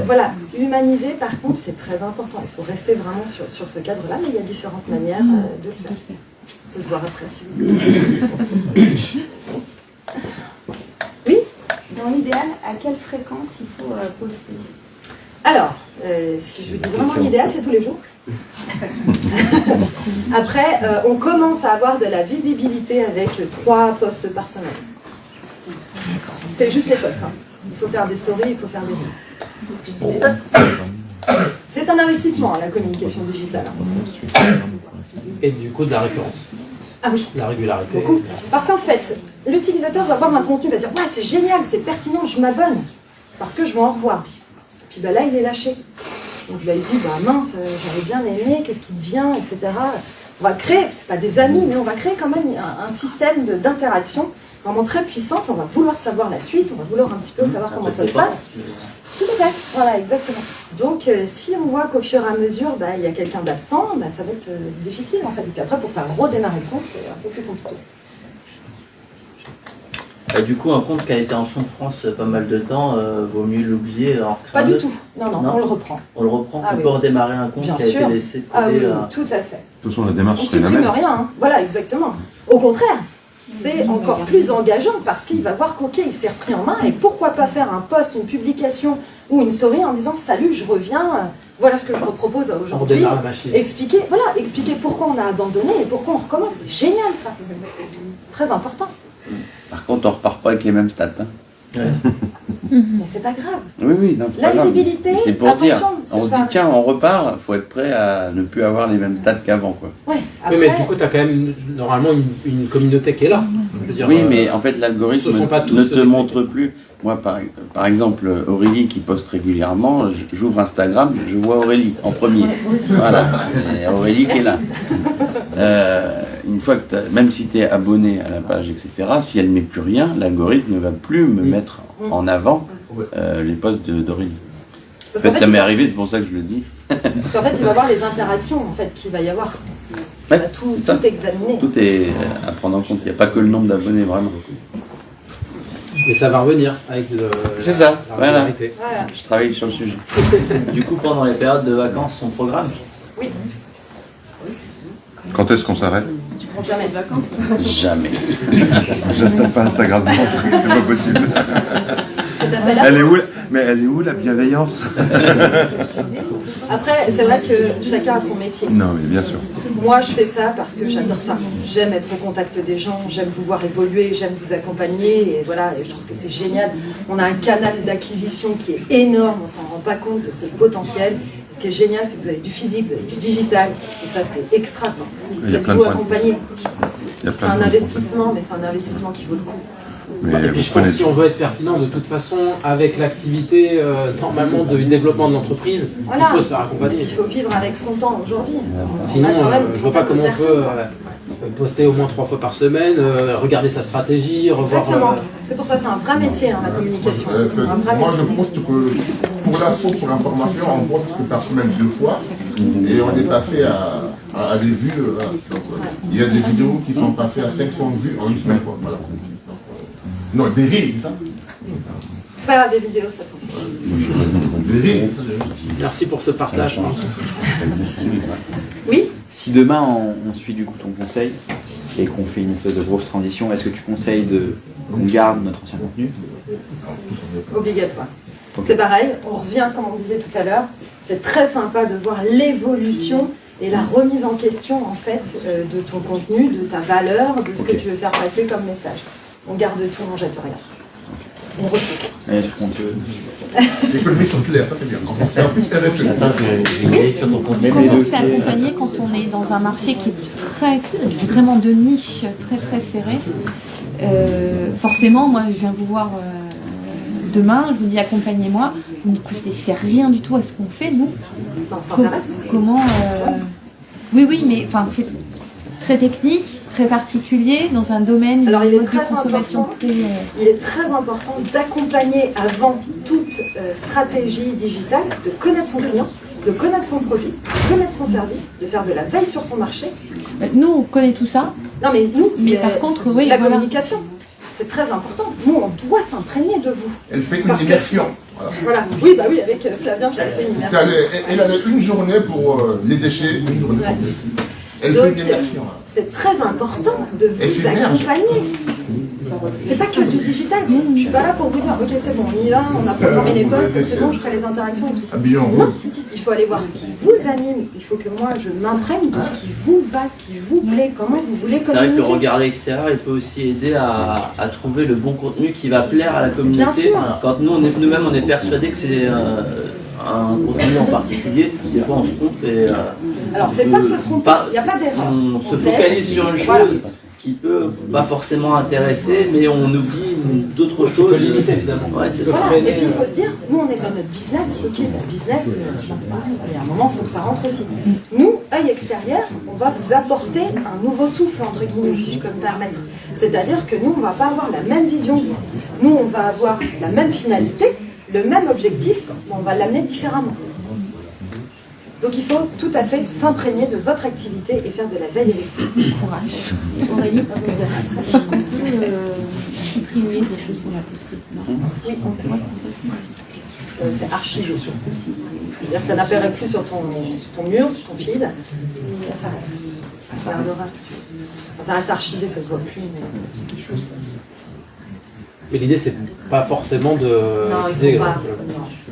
voilà, humaniser par contre c'est très important, il faut rester vraiment sur ce cadre-là, mais il y a différentes manières de le faire. On peut se voir après si vous voulez. Oui ? Dans l'idéal, à quelle fréquence il faut poster ? Alors, si je vous dis vraiment l'idéal, c'est tous les jours. Après, on commence à avoir de la visibilité avec 3 posts par semaine. C'est juste les posts. Hein. Il faut faire des stories, il faut faire des reels. C'est un investissement, la communication digitale. Et du coup, de la récurrence. Ah oui. La régularité. Beaucoup. Parce qu'en fait, l'utilisateur va voir un contenu, va dire ouais, c'est génial, c'est pertinent, je m'abonne. Parce que je vais en revoir. Puis là, il est lâché. Donc il se dit, mince, j'avais bien aimé, qu'est-ce qui devient, etc. On va créer, c'est pas des amis, mais on va créer quand même un système d'interaction vraiment très puissante. On va vouloir savoir la suite, on va vouloir un petit peu savoir comment ça se passe. Tout à fait, voilà, exactement. Donc, si on voit qu'au fur et à mesure, il y a quelqu'un d'absent, ça va être difficile, en fait. Et puis après, pour faire redémarrer le compte, c'est un peu plus compliqué. Du coup, un compte qui a été en France pas mal de temps, vaut mieux l'oublier en recréant. Pas du tout, non, on le reprend. On le reprend, Ah, on oui. peut redémarrer un compte Bien qui a sûr. été laissé de côté. Ah oui, tout à fait. De toute façon, la démarche On serait la supprime même. rien, hein. Voilà, exactement. Au contraire, c'est encore plus engageant parce qu'il va voir qu'ok, il s'est repris en main et pourquoi pas faire un post, une publication ou une story en disant salut, je reviens, voilà ce que je propose On aujourd'hui. redémarre la machine. Expliquer pourquoi on a abandonné et pourquoi on recommence. C'est génial ça. Très important. Par contre, on repart pas avec les mêmes stats. Hein. Mais c'est pas grave. Oui, non, c'est La pas grave. visibilité, C'est pour attention, dire, on se dit tiens, on repart, faut être prêt à ne plus avoir les mêmes stats qu'avant, quoi. Ouais, Oui, après, mais du coup, tu as quand même normalement une communauté qui est là. Je veux dire, Oui, mais en fait, l'algorithme ce sont pas tous ne ceux te des- montre plus. Moi, par exemple, Aurélie qui poste régulièrement, j'ouvre Instagram, je vois Aurélie en premier. Voilà, c'est Aurélie qui est là. Une fois que même si tu es abonné à la page, etc., si elle ne met plus rien, l'algorithme ne va plus me mettre en avant les posts d'Aurélie. En Parce qu'en fait, fait, ça il m'est va- arrivé, c'est pour ça que je le dis. parce qu'en fait, il va voir les interactions en fait qu'il va y avoir. Il va tout c'est ça. examiner. Tout est à prendre en compte, il n'y a pas que le nombre d'abonnés, vraiment. Mais ça va revenir avec C'est ça, la voilà. régularité. Voilà. Je travaille sur le sujet. Du coup, pendant les périodes de vacances, on programme. Oui, Quand est-ce qu'on s'arrête? tu prends jamais de vacances. Jamais. J'installe pas Instagram dans mon truc, c'est pas possible. Elle est où, mais elle est où la bienveillance? Après, c'est vrai que chacun a son métier. Non, mais bien sûr. Moi, je fais ça parce que j'adore ça. J'aime être au contact des gens, j'aime vous voir évoluer, j'aime vous accompagner. Et voilà, et je trouve que c'est génial. On a un canal d'acquisition qui est énorme, on s'en rend pas compte de ce potentiel. Et ce qui est génial, c'est que vous avez du physique, vous avez du digital. Et ça, c'est extra. Quoi. Il y a plein de Faites-vous points. accompagner. Il y a C'est plein un de investissement, mais c'est un investissement qui vaut le coup. Mais Et puis vous je pense prenez- que si on veut être pertinent de toute façon avec l'activité normalement du développement de l'entreprise, Voilà. il faut se faire accompagner. Il faut vivre avec son temps aujourd'hui. Sinon, On a quand même je vois pas une comment on personne, peut quoi. poster au moins 3 fois par semaine, regarder sa stratégie, revoir. Exactement. C'est pour ça que c'est un vrai métier, hein, la communication. C'est un vrai Moi, métier. je poste que pour l'info, pour l'information, on poste que par semaine 2 fois. Et on est passé à des vues. Voilà. Donc, il y a des vidéos qui sont passées à 500 vues en une semaine. Quoi. Voilà. Non, des rires, c'est ça. C'est pas grave, des vidéos, ça fonctionne. Des rires. Merci pour ce partage. Oui. Si demain on suit du coup ton conseil et qu'on fait une espèce de grosse transition, est-ce que tu conseilles qu'on garde notre ancien contenu? Obligatoire. C'est pareil, on revient comme on disait tout à l'heure, c'est très sympa de voir l'évolution et la remise en question en fait de ton contenu, de ta valeur, de ce que tu veux faire passer comme message. On garde tout, on jette rien. On recycle. Ouais, je compte, Les économies sont claires, ça c'est bien. Et en plus, RSE. Comment on se fait accompagner quand on est dans un marché qui est vraiment de niche, très très serré. Forcément, moi je viens vous voir demain, je vous dis accompagnez-moi. Vous me dites que c'est rien du tout à ce qu'on fait, nous. On s'intéresse. Comment Oui, mais enfin c'est très technique, très particulier, dans un domaine, Alors il est mode de très consommation important, très. il est très important d'accompagner avant toute stratégie digitale, de connaître son client, de connaître son produit, de connaître son service, de faire de la veille sur son marché. Nous, on connaît tout ça. Non mais nous, Mais par contre, oui, la voilà. communication, c'est très important. Nous, on doit s'imprégner de vous. Elle fait une Parce que- immersion. Voilà. Oui, bah oui, avec Flavien, j'avais fait une immersion. Elle a une journée pour les déchets, une journée pour les. Elle fait Donc, une immersion. c'est très important de Elle vous s'immerge. accompagner. C'est pas que du digital. Je suis pas là pour vous dire, ok, c'est bon, on y va, on a programmé les postes, c'est bon, je ferai les interactions et tout. Habillé en Non, rose. il faut aller voir ce qui vous anime. Il faut que moi, je m'imprègne de ce qui vous va, ce qui vous plaît, comment vous voulez communiquer. C'est vrai que le regard extérieur, il peut aussi aider à trouver le bon contenu qui va plaire à la communauté. Bien sûr. Quand nous-mêmes, on est persuadés que c'est un contenu en particulier, des fois on se trompe. Alors, c'est pas se tromper, il n'y a pas d'erreur. On se focalise sur une chose qui peut pas forcément intéresser, mais on oublie d'autres choses. Limiter, évidemment. Ouais, c'est Voilà. ça. Et puis il faut se dire, nous on est dans notre business, ok, le business, il y a un moment, il faut que ça rentre aussi. Nous, œil extérieur, on va vous apporter un nouveau souffle, entre guillemets, si je peux me permettre. C'est-à-dire que nous, on ne va pas avoir la même vision que vous. Nous, on va avoir la même finalité, le même objectif, mais on va l'amener différemment. Donc il faut tout à fait s'imprégner de votre activité et faire de la veille électrique. Courage. Aurélie, parce que vous avez après, on peut supprimer des choses qu'on a postées. Oui, on peut. C'est archivé. C'est-à-dire que ça n'apparaît plus sur ton mur, sur ton feed. Ça reste. Ça gardera. Ça reste archivé, ça se voit plus. Mais l'idée, c'est pas forcément de. Non, il faut pas.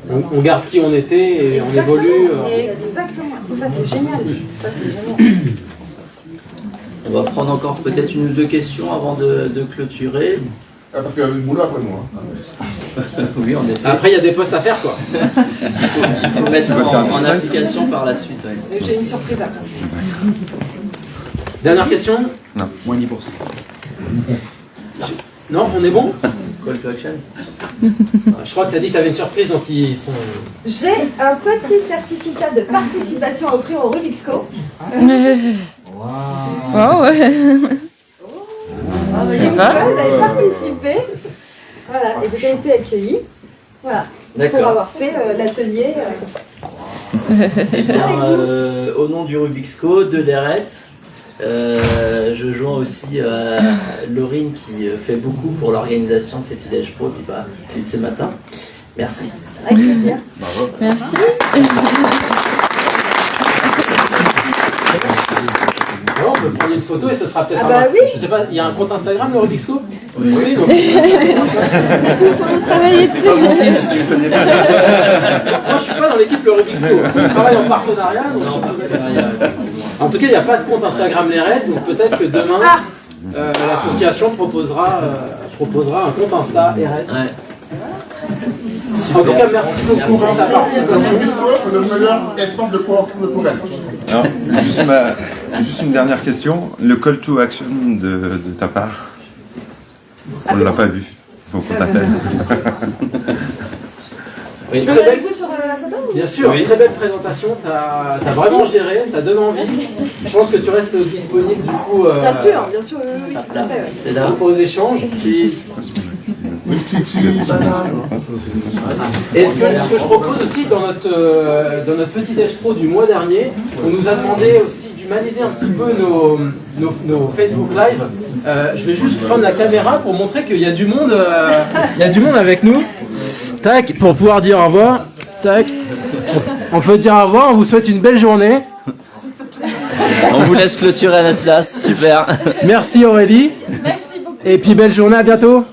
On garde qui on était et Exactement, on évolue. Exactement. Ça, c'est génial. Ça, c'est génial. On va prendre encore peut-être une ou deux questions avant de clôturer. Parce qu'il y a du boulot après moi. Oui, en effet. Après, il y a des postes à faire, quoi. Il faut mettre en application par la suite. Ouais. J'ai une surprise après. Dernière question? Non, moins 10%. Non, on est bon? Call to action. Je crois que tu as dit que tu avais une surprise, donc ils sont. J'ai un petit certificat de participation à offrir au Rubik's Cube. Wow, ouais. Vous avez participé. Voilà, et vous avez été accueillis. Voilà. Pour avoir fait l'atelier. Eh bien, au nom du Rubik's Code, de l'ERET, je joins aussi Laurine qui fait beaucoup pour l'organisation de ces petits déj pro depuis ce matin. Merci. Avec plaisir. Bravo. Merci. Alors, on peut prendre une photo et ce sera peut-être oui. Je sais pas, il y a un compte Instagram, le Rubik's Cube? Oui, donc. Travailler dessus. Moi, je suis pas dans l'équipe le Rubik's Cube. On travaille en partenariat. En tout cas, il n'y a pas de compte Instagram les raids, donc peut-être que demain, l'association proposera un compte Insta et raids. Ouais. En tout cas, merci beaucoup pour ta participation. Le meilleur espace de coworking pour elle. Alors, juste une dernière question. Le call to action de ta part, on ne l'a pas vu. Il faut qu'on t'appelle. Oui, Vous avez vu sur la photo? Bien sûr, oui. Très belle présentation, tu as vraiment géré, ça donne envie. Je pense que tu restes disponible du coup. Bien sûr, oui, tout à fait. Ouais. C'est là pour les échanges. Et ce que je propose aussi dans notre petit déj pro du mois dernier, on nous a demandé aussi d'humaniser un petit peu nos Facebook Live. Je vais juste prendre la caméra pour montrer qu'il y a du monde, avec nous. Tac, pour pouvoir dire au revoir. Tac. On peut dire au revoir, on vous souhaite une belle journée. On vous laisse clôturer à notre place, super. Merci Aurélie. Merci beaucoup. Et puis belle journée, à bientôt.